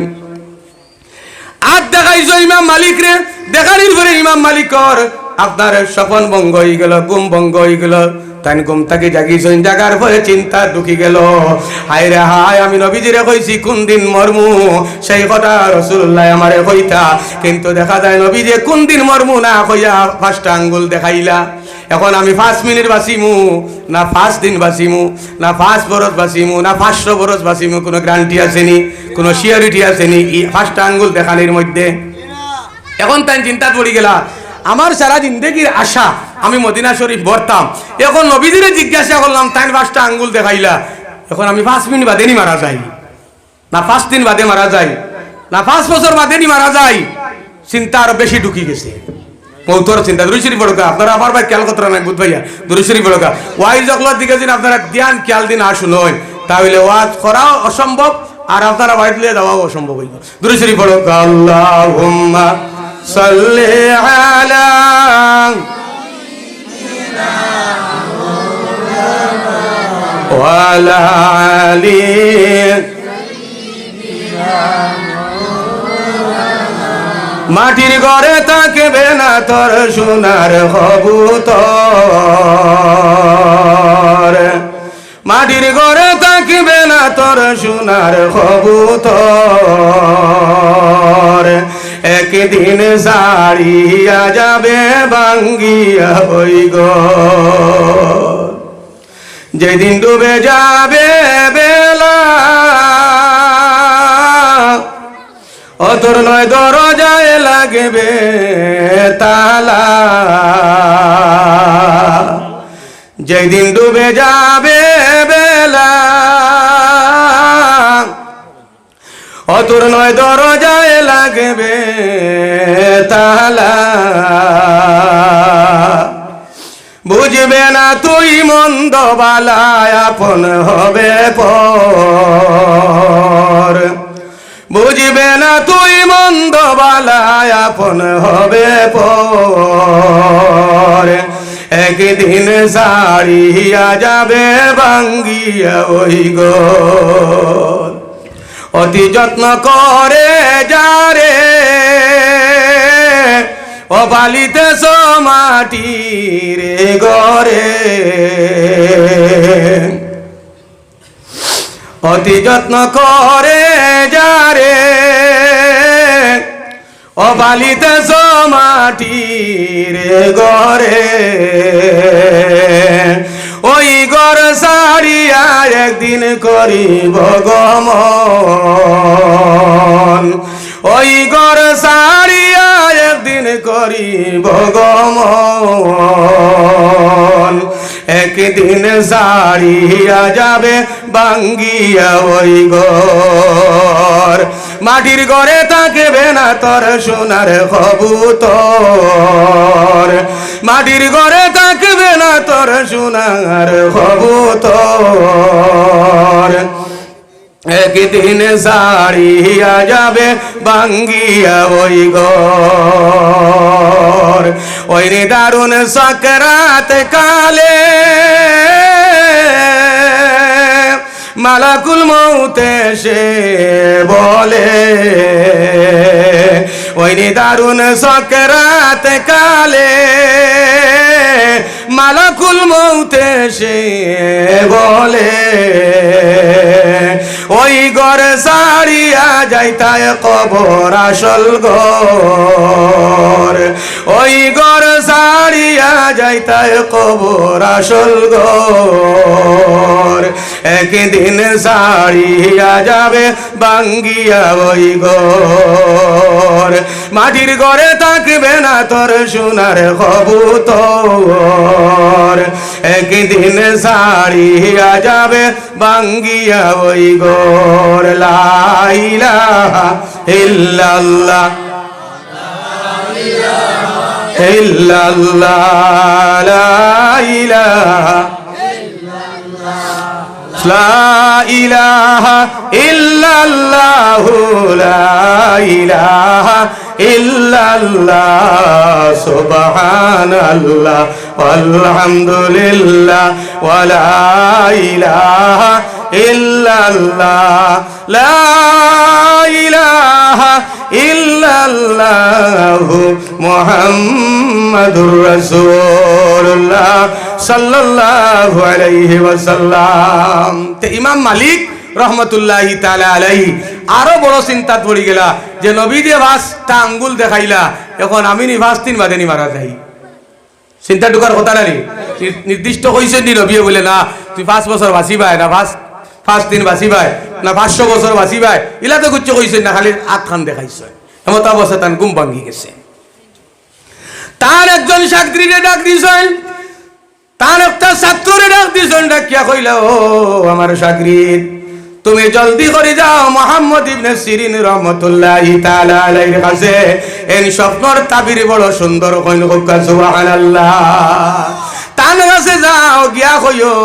হাত দেখাইছো ইমাম মালিক রে। দেখানির পরে ইমাম মালিকর আপনার স্বপন ভঙ্গ হয়ে গেল, ঘুম ভঙ্গ হয়ে গেল। তাই ঘুম থেকে জাগিয়েছেন, জাগার পরে চিন্তা ঢুকি গেল, হায় রে হায় আমি নবীজিরে কইছি কোন দিন মরমু, সেই কথা রাসূলুল্লাহ আমারে কইতা, কিন্তু দেখা যায় নবীজি কোন দিন মরমু না কইয়া 5টা আঙ্গুল দেখাইলা। এখন আমি 5 মিনিট বাঁচিমু না 5 দিন বাঁচিমু না 5 বরস বাঁচিমু না 500 বরস বাঁচিমু, কোনো গ্যারান্টি আসেনি, কোনো সিওরিটি আসেনি এই 5টা আঙ্গুল দেখানির মধ্যে। এখন তাই চিন্তা পড়ি গেলা, আমার সারা জিন্দগির আশা আমি মদিনা শরীফ ভরতাম, এখন নবীজিরে জিজ্ঞাসা করলাম তাই 5টা আঙ্গুল দেখাইলা, এখন আমি 5 মিনিট বাদে নি মারা যাই না 5 দিন বাদে মারা যাই না 5 বছর বাদে নি মারা যাই, চিন্তা আরো বেশি ঢুকি গেছে। মৌতর চিন্তা দুরুশরী পড়কা আপনারা আমার ভাই খেয়াল করতে না বুধ ভাইয়া, দুরুশরী পড়কা ওয়াইজ জগলার দিকে দিন আপনারা ধ্যান খেয়াল দিন আসুন, তাহলে ওয়াজ করাও অসম্ভব আর আপনারা বাইরে লিয়ে যাওয়াও অসম্ভব হইব। দুরুশরী পড়কা আল্লাহুম্মা সাল্লি আলা ওয়া আলা আলি মাটির ঘরে থাকবে না তোর সোনার কবুতর, মাটির ঘরে থাকবে না তোর সোনার কবুতর, একদিন সারিয়া যাবে ভাঙ্গিয়া ওই ঘর, যেদিন ডুবে যাবে বেলা অতর নয় দরজায় লাগবে তালা, যেদিন ডুবে যাবে বেলা অতর নয় দরজায় লাগবে তালা, বুঝবে না তুই মন্দ বালায় আপন হবে পর, বুঝবে না তুই মন্দ বালায় আপন হবে পর, একদিন সারিয়া যাবে ভাঙ্গিয়া ওই ঘর, অতি যত্ন করে যারে ও বালিতেছ মাটির ঘরে, অতি যত্ন করে যারে ও বালিতেছ মাটির ঘরে, ওই ঘর সারিয়া একদিন করিব গমন, ওই ঘর সারিয়া একদিন করিব গমন, একদিন সারিয়া যাবে ভাঙ্গিয়া ওই ঘর, মাটির ঘরে থাকবে না তোর সোনার কবুতর, মাটির ঘরে থাকবে না তোর সোনার কবুতর, একদিন সারিয়া যাবে ভাঙ্গিয়া ওই ঘর, ওই দারুণ সাকরাত কালে মালাকুল মউত এসে বলে, ওই দারুণ সাকরাত কালে মালাকুল মউত এসে বলে, ওই ঘর সারিয়া যাইতায় কবর আসল ঘর, ওই ঘর সারিয়া যাইতায় কবর আসল ঘর, একদিন সারিয়া যাবে ভাঙ্গিয়া ওই ঘর, মাটির ঘরে থাকবে না তোর সোনার কবুতর, একদিন সারিয়া যাবে ভাঙ্গিয়া ওই ঘর, লা ইলাহা ইল্লাল্লাহ ইল্লাল্লাহ, লা ইলাহা লা ইলাহা ইল্লাল্লাহু, লা ইলাহা ইল্লাল্লাহ, সুবহানাল্লাহ আলহামদুলিল্লাহ ওয়ালা ইলাহা ইল্লাল্লাহ লা ইলাহা ইল্লাল্লাহু মুহাম্মাদুর রাসূলুল্লাহ সাল্লাল্লাহু আলাইহি ওয়াসাল্লাম। তে ইমাম মালিক রহমতুল্লাহি তাআলা আলাইহি আরো বড় চিন্তা পড়ি গেলা যে নবী যে ভাসটা আঙ্গুল দেখাইলা, এখন আমি নি ভাস তিন বাদে নি মারা যাই। চিন্তা ঢুকার কথা না, নির্দিষ্ট হয়েছে নি নবী বলে না তুই 5 বছর বাঁচিবাই না, 5 দিন বাঁচিবাই না, 500 বছর বাঁচিবাই, ইলা তো কুচ্ছ কইছে না, খালি আট খান দেখাইছে। এমত অবস্থা তার ঘুম ভাঙ্গি গেছে। তার একজন ছাত্রীরে ডাক দিয়েছেন, তার একটা ছাত্ররে ডাক দিয়েছেন, ডাকিয়া কইলা ও আমার ছাত্রী, তুমি জলদি করে যাও মুহাম্মদ ইবনে সিরিন রহমাতুল্লাহি তাআলা আলাইহির কাছে। এই স্বপ্নর তাবির বড় সুন্দর কইন হোকা সুবহানাল্লাহ। তার কাছে যাও, গিয়া কইও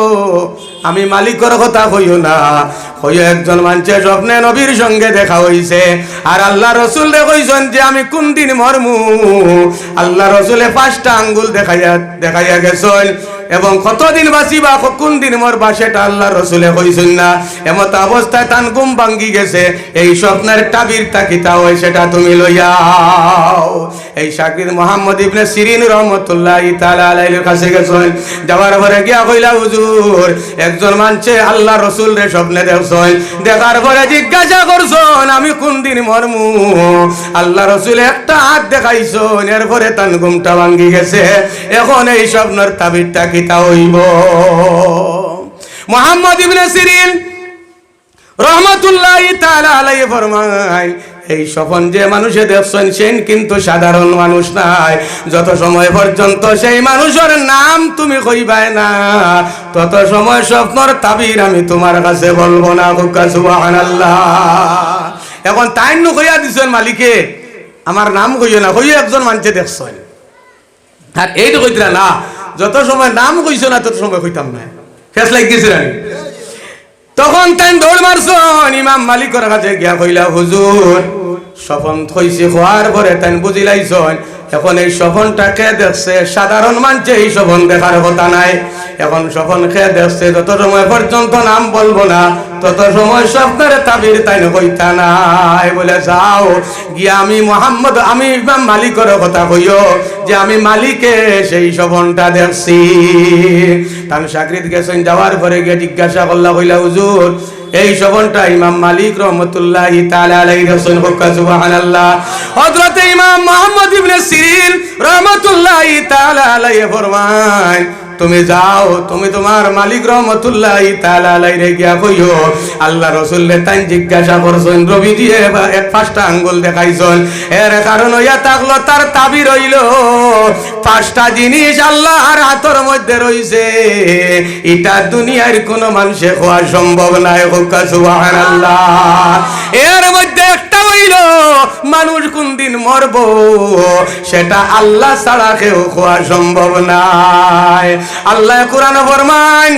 আমি মালিকের কথা কইও না, কইও একজন মানুষের স্বপ্নে নবীর সঙ্গে দেখা হইছে, আর আল্লাহ রসুল কইছেন যে আমি কোন দিন মরমু। আল্লাহ রসুলে 5টা আঙ্গুল দেখাইয়া গেছেন, এবং কতদিন বাঁচিবা কোন দিন মরবা সেটা আল্লাহ রসুলে কইছেন না। এমত অবস্থায় তান ঘুম ভাঙ্গি গেছে। এই স্বপ্নের তাবির তাকিতা হয় সেটা তুমি লইয়াও। এই শাকির মুহাম্মদ ইবনে সিরিন রহমাতুল্লাহি তাআলা আলাইহির কাছে গেছেন, যাওয়ার পরে গিয়া কইলা হুজুর একজন মানছে আল্লাহ রসুল রে স্বপ্নে দেখছেন, দেখার পরে জিজ্ঞাসা করছেন আমি কোন দিন মরমু। আল্লাহ রসুল একটা হাত দেখাইছেন, এরপরে তান ঘুমটা ভাঙ্গি গেছে। এখন এই স্বপ্নের তাবির তাকিতা হইব। মুহাম্মদ ইবনে সিরিন রহমাতুল্লাহি তাআলা আলাইহি ফরমায় এই স্বপ্ন যে মানুষে দেখছেন সেন কিন্তু সাধারণ মানুষ নাই। যত সময় পর্যন্ত সেই মানুষের নাম তুমি কইবাই না, তত সময় স্বপ্নর তাবির আমি তোমার কাছে বলবো না। সুবহানাল্লাহ। এখন তাই নু কইয়া দিছেন মালিকে আমার নাম কইও না, কইও একজন মানুষে দেখছেন। আর এইটা কইতরা না, যত সময় নাম কইছো না তত সময় কইতাম না, ফেস লাগ গেছে না। তখন তাই দৌড় মারছন ইমাম মালিকের কাছে গিয়া কইলা হুজুর স্বপন হইছে, হওয়ার পরে তাই বুঝিলাইছন এখন এই স্বপনটা কে দেখছে, সাধারণ মানুষ এই স্বপন দেখার কথা নাই। এখন স্বপন কে দেখছে, যত সময় পর্যন্ত নাম বলবো না তত সময় স্বপ্নের তাবির তাই কইতা নাই। বলে যাও গিয়া আমি ইমাম মালিকের কথা কইও যে আমি মালিকে সেই স্বপনটা দেখছি। তান সাকরিত গেছেন, যাওয়ার পরে গিয়ে জিজ্ঞাসা করলা, কইলা হুজুর এই স্বপনটা ইমাম মালিক রহমতুল্লাহি তাআলা আলাইহি রাসূলুল্লাহ সুবহানাল্লাহ। হযরত ইমাম মুহাম্মদ ইবনে সিরিন রহমতুল্লাহি তাআলা আলাইহি ফরমান তুমি যাও, তুমি তোমার মালিক রহমতুল্লাহি তাআলা আলাইহি গিয়া কইও আল্লাহ রাসূল তাই জিজ্ঞাসা করছেন রবি দিয়ে 5টা আঙ্গুল দেখাইছেন, এর কারণ হইয়া থাকলো তার তাবির হইল 5টা জিনিস আল্লাহর হাতের মধ্যে রইছে, এটা দুনিয়ার কোন মানুষে হওয়া সম্ভব নয়। সুবহানাল্লাহ। এর মধ্যে একটা হইল মানুষ কোন দিন মরব সেটা আল্লাহ ছাড়া কেউ হওয়া সম্ভব নয়। আল্লাহ কোরআনে ফরমান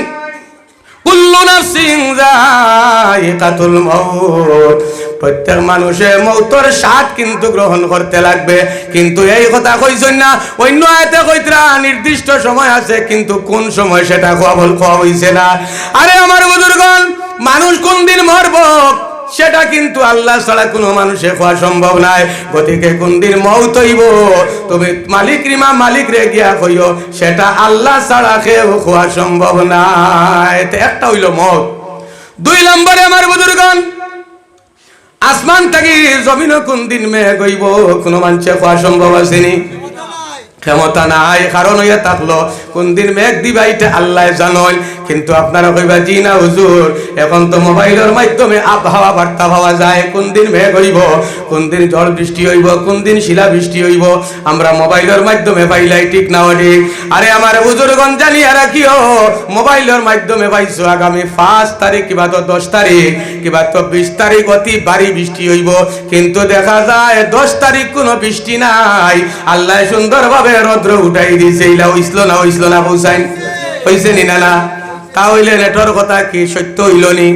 কুল্লু নাফসিন যায়িকাতুল মাউত, প্রত্যেক মানুষের মৌতের স্বাদ কিন্তু গ্রহণ করতে লাগবে। কিন্তু এই কথা কইছেন না, অন্য আয়াতে কইতরা নির্দিষ্ট সময় আছে, কিন্তু কোন সময় সেটা কোয়া হইছে না। আরে আমার বুজুর্গণ, মানুষ কোন দিন মরব সেটা কিন্তু আল্লাহ ছাড়া কোনো মানুষের হওয়া সম্ভব নাই। গতিকে কোন দিন মওত হইব তুমি মালিক রে গিয়া কইও সেটা আল্লাহ ছাড়া কেউ হওয়া সম্ভব নাই। একটা হইল মওত। 2 নম্বরে আমার বুজুর্গণ, আসমান থেকে জমিন কোন দিন মেঘ হইব কোনো মানুষের হওয়া সম্ভব আসেনি, ক্ষমতা নাই। কারণ হইয়া থাকলো কোন দিন মেঘ দিবা এটা আল্লাহ জানেন। কিন্তু আপনারা কইবা জি না হুজুর, এখন তো মোবাইলের মাধ্যমে আবহাওয়া বার্তা পাওয়া যায়, কোন দিন মেঘ হইব, কোন দিন ঝড় বৃষ্টি হইব, কোন দিন শিলা বৃষ্টি হইব, আমরা মোবাইলের মাধ্যমে পাইলাই, ঠিক না ঠিক? আরে আমার বুজুর্গণ জানিয়া রাখিও, মোবাইলের মাধ্যমে পাইছো আগামী 5 তারিখ কিবা তো 10 তারিখ কিবা তো 20 তারিখ অতি ভারী বৃষ্টি হইব, কিন্তু দেখা যায় 10 তারিখ কোনো বৃষ্টি নাই। আল্লাহ সুন্দরভাবে রৌদ্র উঠাই দিছে। ইলা হইছিল না হুসাইন? হইছে নি না? তা হইলে নেটর কথা কি সত্য হইল নি?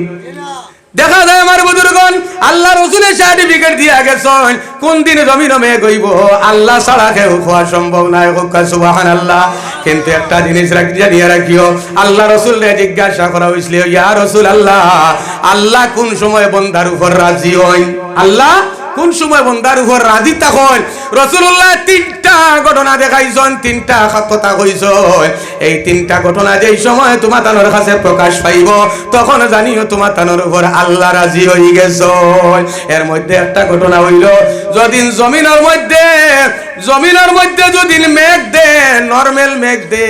দেখা যায় আমার বুজুর্গন আল্লাহ রাসূলের সার্টিফিকেট দিয়া গেছেন কোন দিন জমিন মেঘ হইব আল্লাহ ছাড়া কেউ হওয়া সম্ভব নয়। সুবহানাল্লাহ। কিন্তু একটা জিনিস জানিয়ে রাখিও, আল্লাহ রাসূলকে জিজ্ঞাসা করা হয়েছিল, ইয়া রাসূলুল্লাহ, আল্লাহ কোন সময় বান্দার উপর রাজি হন? আল্লাহ কোন সময় বান্দার উপর রাজি থাকেন? রাসূলুল্লাহ তিনটা ঘটনা দেখাইছেন, তিনটা কথা কইছেন। এই তিনটা ঘটনা যেই সময় তোমার তানোর কাছে প্রকাশ পাইব তখন জানিও তোমার তানোর উপর আল্লাহ রাজি হয়ে গেছেন। এর মধ্যে একটা ঘটনা হইল, যদিন জমিনের মধ্যে যদি মেঘ দে, নরমাল মেঘ দে,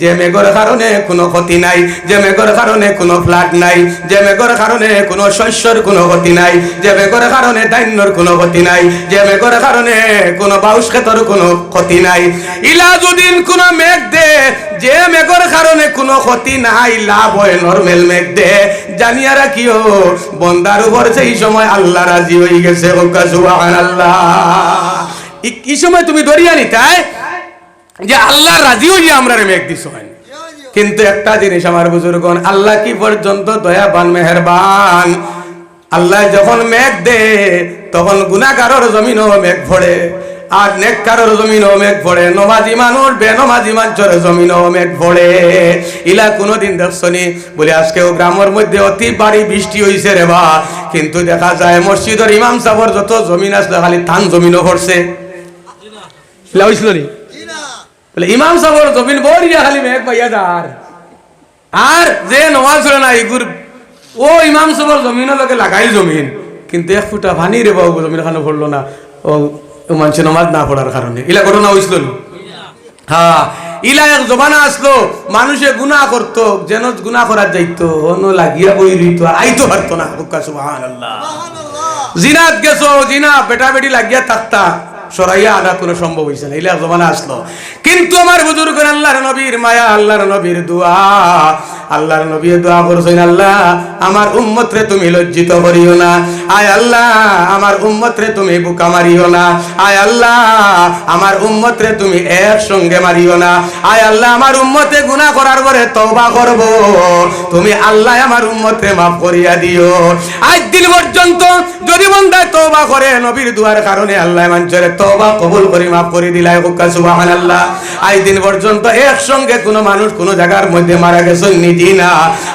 যে মেঘের কারণে কোনো ক্ষতি নাই, যে মেঘের কারণে কোনো ফ্লাড নাই, যে মেঘের কারণে কোনো শস্যর কোনো ক্ষতি নাই, যে মেঘের কারণে ধান্যর কোনো ক্ষতি নাই, যে মেঘের কারণে কোনো বাউশ ক্ষেতর কোনো ক্ষতি নাই। ইলা যদি কোনো মেঘ দে, যে মেঘের কারণে কোনো ক্ষতি নাই, লাভ হয় নরমাল মেঘ দে, জানিয়া রাখিও বন্দার উপর সেই সময় আল্লাহ রাজি হয়ে গেছে। সুবহানাল্লাহ। এই সময় তুমি দরিয়া নিতাই যে আল্লাহ রাজি হইয়া আমরা মেঘ দিছ। কিন্তু একটা জিনিস আমার বুজুর্গন, আল্লাহ কি পর্যন্ত দয়াবান মেহেরবান। আল্লাহ যখন মেঘ দে তখন গুনাহগারের জমিনও মেঘ পড়ে, আর নেককারের জমিনও মেঘ পড়ে, নমাজি মানুষ বেনমাজি মানুষের জমিনও মেঘ পড়ে। ইলা কোনোদিন দেখছনি বলে আজকেও গ্রামের মধ্যে অতি বাড়ি বৃষ্টি হইছে রে বা, কিন্তু দেখা যায় মসজিদের ইমাম সাহেবের যত জমিন আসলে খালি ধান জমিনও পড়ছে। হইছিল নি বলে ইমাম সাহেবের জমিন বড়িয়া খালি মেঘ পাইয়া যার, আর যে নমাজ ছিল না ইগুর ও ইমাম সাহেবের জমিনের লগে লাগাই জমিন, কিন্তু এক ফুটা পানি রে বাবু জমিন খানো পড়লো না ও মানুষ নমাজ না পড়ার কারণে। ইলা ঘটনা হয়েছিল। হ্যাঁ, ইলা এক জমানা আসলো মানুষে গুনাহ করতো, যেন গুনাহ করার যাইতো অন্য লাগিয়া বই রইতো, আইতো পারতো না। সুবহানাল্লাহ। জিনাত গেছো, জিনা বেটা বেটি লাগিয়া থাকতা, সরাইয়া আনা কোনো সম্ভব হয়েছে না। ইলা জমানা আসলো। কিন্তু আমার বুজুর্গ আল্লাহর নবীর মায়া, আল্লাহর নবীর দোয়া, আল্লাহর নবী দোয়া করছেন, আল্লাহ আমার উম্মত রে তুমি লজ্জিত করিও না, আয় আল্লাহ আমার উম্মত রে তুমি বুকা মারিও না, আয় আল্লাহ আমার উম্মত রে তুমি এর সঙ্গে মারিও না, আয় আল্লাহ আমার উম্মতে গুনাহ করার পরে তওবা করব, তুমি আল্লাহ আমার উম্মত রে মাফ করিয়া দিও। আজ দিন পর্যন্ত যদি বান্দা তওবা করে নবীর দুয়ার কারণে আল্লাহ মানুষের তওবা কবুল করে মাফ করে দিলাই। সুবহানাল্লাহ। আজ দিন পর্যন্ত একসঙ্গে কোনো মানুষ কোনো জায়গার মধ্যে মারা গেছে নিজে না।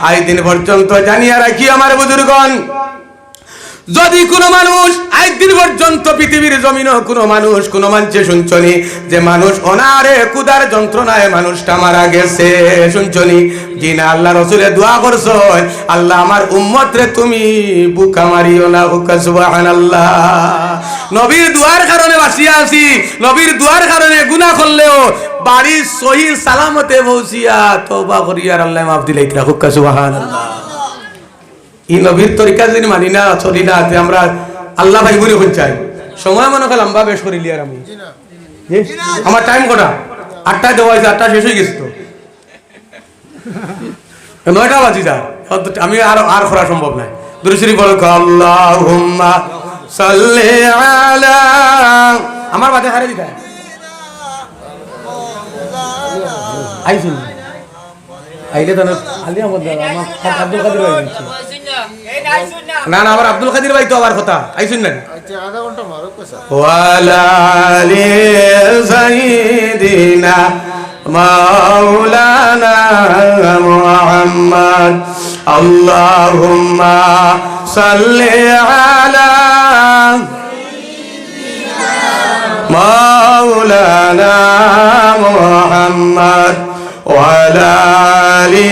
আজ দিন পর্যন্ত জানিয়া রাখি আমার বুজুর্গণ, যদি কোনো মানুষ আজ দিন পর্যন্ত পৃথিবীর জমিনে কোনো মানুষে শুনছনি যে মানুষ অনারে কুদার যন্ত্রণায় মানুষটা মারা গেছে? শুনছনি? জি না। আল্লাহ রাসূলে দোয়া করছেন, আল্লাহ আমার উম্মত রে তুমি বুকা মারিও না। সুবহানাল্লাহ। নবীর দুয়ার কারণে বাঁচিয়া আছি, নবীর দুয়ার কারণে গুনাহ করলেও বাড়ি সহি সালামতে পৌঁছিয়া তওবা করিয়া আল্লাহ মাফ দিলাইতে। সুবহানাল্লাহ। এই নবীর তরিকা যদি মানি না চলি না, আমরা আল্লাহ ভাই বলে হন চাই। সময় মনে হয় লম্বা বেশ করিলি আর আমি আমার টাইম কটা 8টায় দেওয়া হয়েছে, 8টা শেষ হয়ে গেছে তো 9টা বাজি যা, আমি আর করা সম্ভব নাই। দুরূদ শরীফ বলো, আল্লাহুম্মা সাল্লি আলা, আমার বাজে হারে দিতা আইসুন আইলে তো আলিয়া বলতে আমার আব্দুল কাদের ভাই বলছে না না, আমার আব্দুল কাদের ভাই তো আবার কথা আইসুন না। আধা ঘন্টা মারো কসা ওয়ালা আলি সাইয়্যিদিনা মাওলানা মুহাম্মদ আল্লাহুম্মা সাল্লি আলা মাওলানা মুহাম্মদ ওয়ালা আলি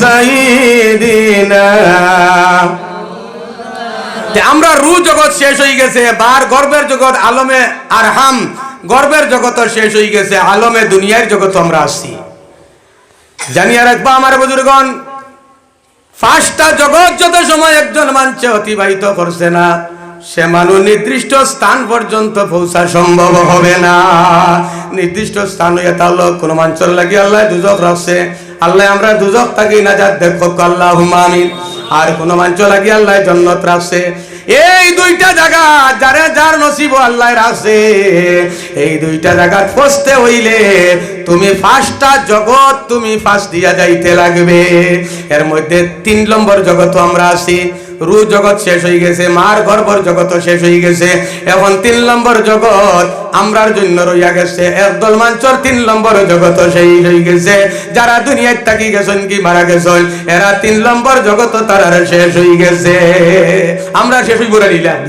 সাইয়্যিদিনা। আমরা রূহ জগৎ শেষ হয়ে গেছে, বার গর্বের জগৎ আলমে আরহাম গর্বের জগৎ শেষ হয়ে গেছে, আলমে দুনিয়ার জগৎ আমরা আসছি। জানিয়া রাখবা আমার বুজুর্গণ, 5টা জগৎ যত সময় একজন মানুষ অতিবাহিত করছে না, সে মানুষ নির্দিষ্ট স্থান পর্যন্ত পৌঁছা সম্ভব হবে না। নির্দিষ্ট স্থান হইয়া তাহলে কোন মানুষের লাগি আল্লাহ দুজক রাখছে, আল্লাহ আমরা দুজক থাকি না যার দেখো আল্লাহুম্মা আমিন। আর কোন মানুষ লাগি আল্লাহ জান্নাত রাখছে। এই 2টা জায়গা যারে যার নসিব আল্লাহ রাখছে, এই 2টা জায়গা পৌঁছতে হইলে তুমি 5টা জগৎ তুমি পাশ দিয়া যাইতে লাগবে। এর মধ্যে 3 নম্বর জগৎ আমরা আছি। রু জগৎ শেষ হয়ে গেছে, মার গর্ভর জগৎ শেষ হয়ে গেছে। এখন 3 নম্বর জগৎ আমরার জন্য রইয়া গেছে। একদল মানুষের 3 নম্বর জগৎ শেষ হয়ে গেছে। যারা দুনিয়ায় থাকি গেছেন কি মারা গেছেন, এরা 3 নম্বর জগৎ তারা শেষ হয়ে গেছে। আমরা শেষ হইব না নিলাম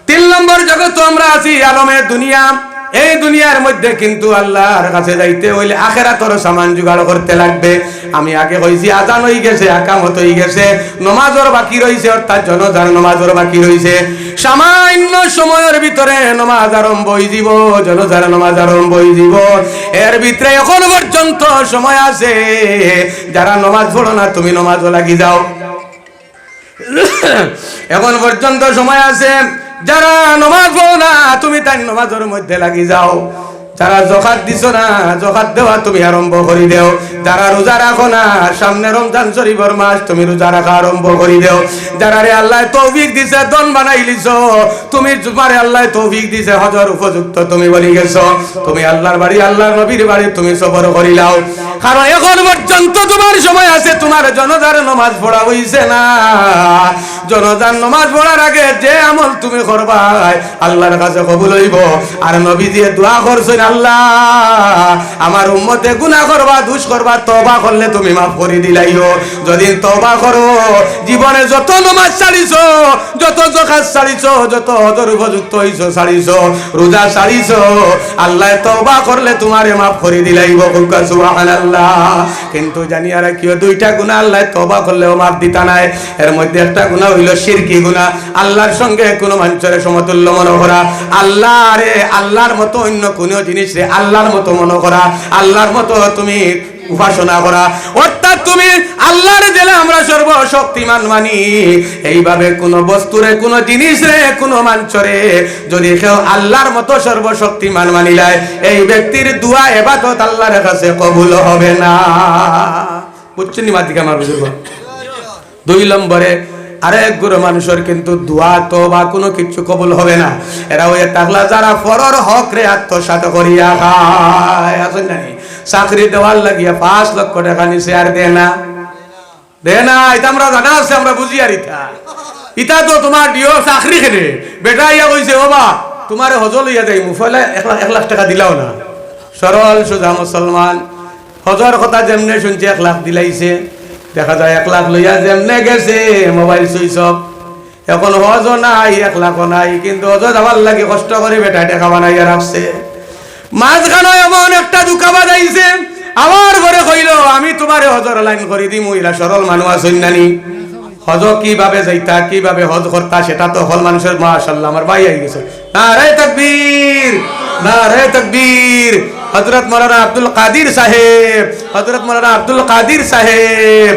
3 নম্বর জগৎ আমরা আছি আলমে দুনিয়া। এই দুনিয়ার মধ্যে কিন্তু আল্লাহর কাছে যাইতে হইলে আখিরাতের সামান জোগাড় করতে লাগবে। আমি আগে কইছি আজান হই গেছে, আকামত হই গেছে, নামাজের বাকি রইছে, অর্থাৎ জনজার নামাজের বাকি রইছে। সামান্য সময়ের ভিতরে নামাজ আরম্ভ হই যাব, জনজার নামাজ আরম্ভ হই যাব। এর ভিতরে এখন পর্যন্ত সময় আছে। যারা নামাজ পড়ো না তুমি নামাজও লাগি যাও, এখন পর্যন্ত সময় আছে। যারা নামাজ পড়ো না তুমি তাই নামাজের মধ্যে লাগি যাও। যারা যাকাত দিছো না যাকাত দেওয়া তুমি আরম্ভ করে দেও। যারা রোজা রাখো না সামনে রমজান শরীফের মাস তুমি রোজা রাখা আরম্ভ করে দেও। যারা রে আল্লাহ তৌফিক দিছে দন বানাই লিছো, তুমি তোমারে আল্লাহ তৌফিক দিছে হজর উপযুক্ত তুমি বলি গেছো। তুমি আল্লাহর বাড়ি আল্লাহর নবীর বাড়ি তুমি সফর করি লাও। কারণ এখন পর্যন্ত তোমার সময় আছে। তোমার জনজার নামাজ পড়া হইছে না। জনজার নামাজ পড়ার আগে যে আমল তুমি করবা আল্লাহর কাছে কবুল হইব। আর নবী দিয়ে দোয়া করছেন, আল্লাহ আমার উম্মতে গুনাহ করবা দুষ করবা, তওবা করলে তুমি মাফ করে দিলাইও। যদি তওবা করো, জীবনে যত নামাজ ছাড়িছো, যত যাকাত ছাড়িছো, যত হজর উপযুক্ত হইছো ছাড়িছো, রোজা ছাড়িছো, আল্লাহ তওবা করলে তোমারে মাফ করে দিলাইব। সুবহানাল্লাহ। কিন্তু জানি আর কিও 2টা গুনাহ আল্লাহ তওবা করলেও মাফ দিতা নাই। এর মধ্যে একটা গুনাহ হইল শিরকি গুনাহ, আল্লাহর সঙ্গে কোনো মানুষের সমতুল্য মনে করা। আল্লাহর মতো অন্য কোনো জিনিস রে আল্লাহর মতো মনে করা, আল্লাহর মতো তুমি উপাসনা করা। অর্থাৎ তুমি আল্লাহর জেলে আমরা সর্বশক্তিমান মানি। এইভাবে কোন বস্তুরে কোন জিনিস রে কোন মানুষরে যদি কেউ আল্লাহর মতো সর্বশক্তিমান মানিলায়, এই ব্যক্তির দোয়া ইবাদত আল্লাহর কাছে কবুল হবে না। বুঝছেন নি মাদিকে আমার বুঝবো। 2 নম্বরে আরেক গুরু মানুষের কিন্তু দোয়া তওবা কোনো কিছু কবুল হবে না। এরা ওই তাগলা যারা পরর হক রে আত্মসাৎ করিয়া খায়। আসেন না চাকরি দেওয়ার লাগিয়া 5 লক্ষ টাকা নিছে আর দে না। এটা আমরা জানা আছে, আমরা বুঝি। আর ইটা তো তোমার দিও চাকরি খেলে বেটা ইয়া কইছে বাবা তোমার হজ লইয়া যাই মুফলে 1 লাখ টাকা দিলাও না। সরল সোজা মুসলমান হজর কথা যেমনে শুনছে 1 লাখ দিলাইছে। দেখা যায় 1 লাখ লইয়া যেমনে গেছে মোবাইল সুইচ অফ। এখন হজও নাই 1 লাখও নাই, কিন্তু হজ যাবার লাগে কষ্ট করে বেটা টাকা বানাইয়া রাখছে। মাঝখানে এমন একটা দুকা বাজাইছে, আমার ঘরে কইল আমি তোমারে হজর লাইন করে দিই। মহিলা সরল মানুষ আছেন নানি, হজ কিভাবে যাইতা কিভাবে হজ করতা সেটা তো হল মানুষের। মাশাআল্লাহ আমার ভাই আই গেছে। নারে তাকবীর, নারে তাকবীর। হযরত মাওলানা আব্দুল কাদির সাহেব, হযরত মাওলানা আব্দুল কাদির সাহেব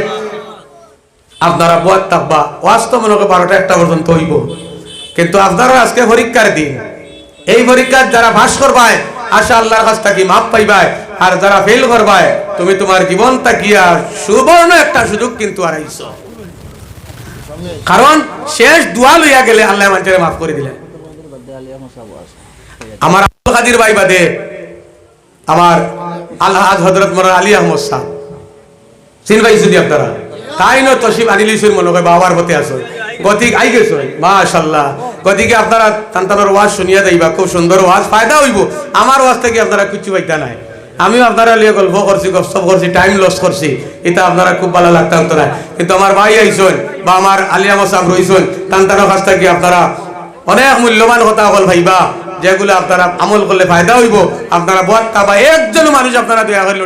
আপনারা বহুত তাকবা ওয়াস্তব মনে করে 12টা 1টা পর্যন্ত হইব। কিন্তু আপনারা আজকে পরীক্ষার দিন, এই পরীক্ষার যারা পাস করবায় আশা আল্লাহর কাছ থেকে মাপ পাইবায়, আর যারা ফেল করবায় তুমি তোমার জীবন তাকিয়া সুবর্ণ একটা সুযোগ কিন্তু হারাইছো। কারণ শেষ দোয়া লইয়া গেলে আল্লাহ মানুষের মাফ করে দিলেন। আমার আব্দুল কাদির ভাই বাদে আমার আলহাজ হযরত মাওলানা আলী আহমদ সাহেব চিন ভাই যদি আপনারা তাই ন তশিব আনিলিসুর মনে হয় বাবার হতে আসো গতিক আই গেছো। মাশাআল্লাহ। গতিকে আপনারা তান্তানোর ওয়াজ শুনিয়া যাইবা, খুব সুন্দর ওয়াজ, ফায়দা হইব। আমার ওয়াজ থেকে আপনারা কিছু পাইতা নাই। আমিও আপনারা লিয়ে গল্প করছি, গপসপ করছি, টাইম লস করছি, এটা আপনারা খুব ভালো লাগতাম তো না। কিন্তু আমার ভাই আইসন বা আমার আলিয়া মোসাফ রইসন, তান্তানোর কাছ থেকে আপনারা অনেক মূল্যবান কথা বল ভাইবা, যেগুলো আপনারা আমল করলে ফায়দা হইব। আপনারা বক্তা বা একজন মানুষ আপনারা দয়া করে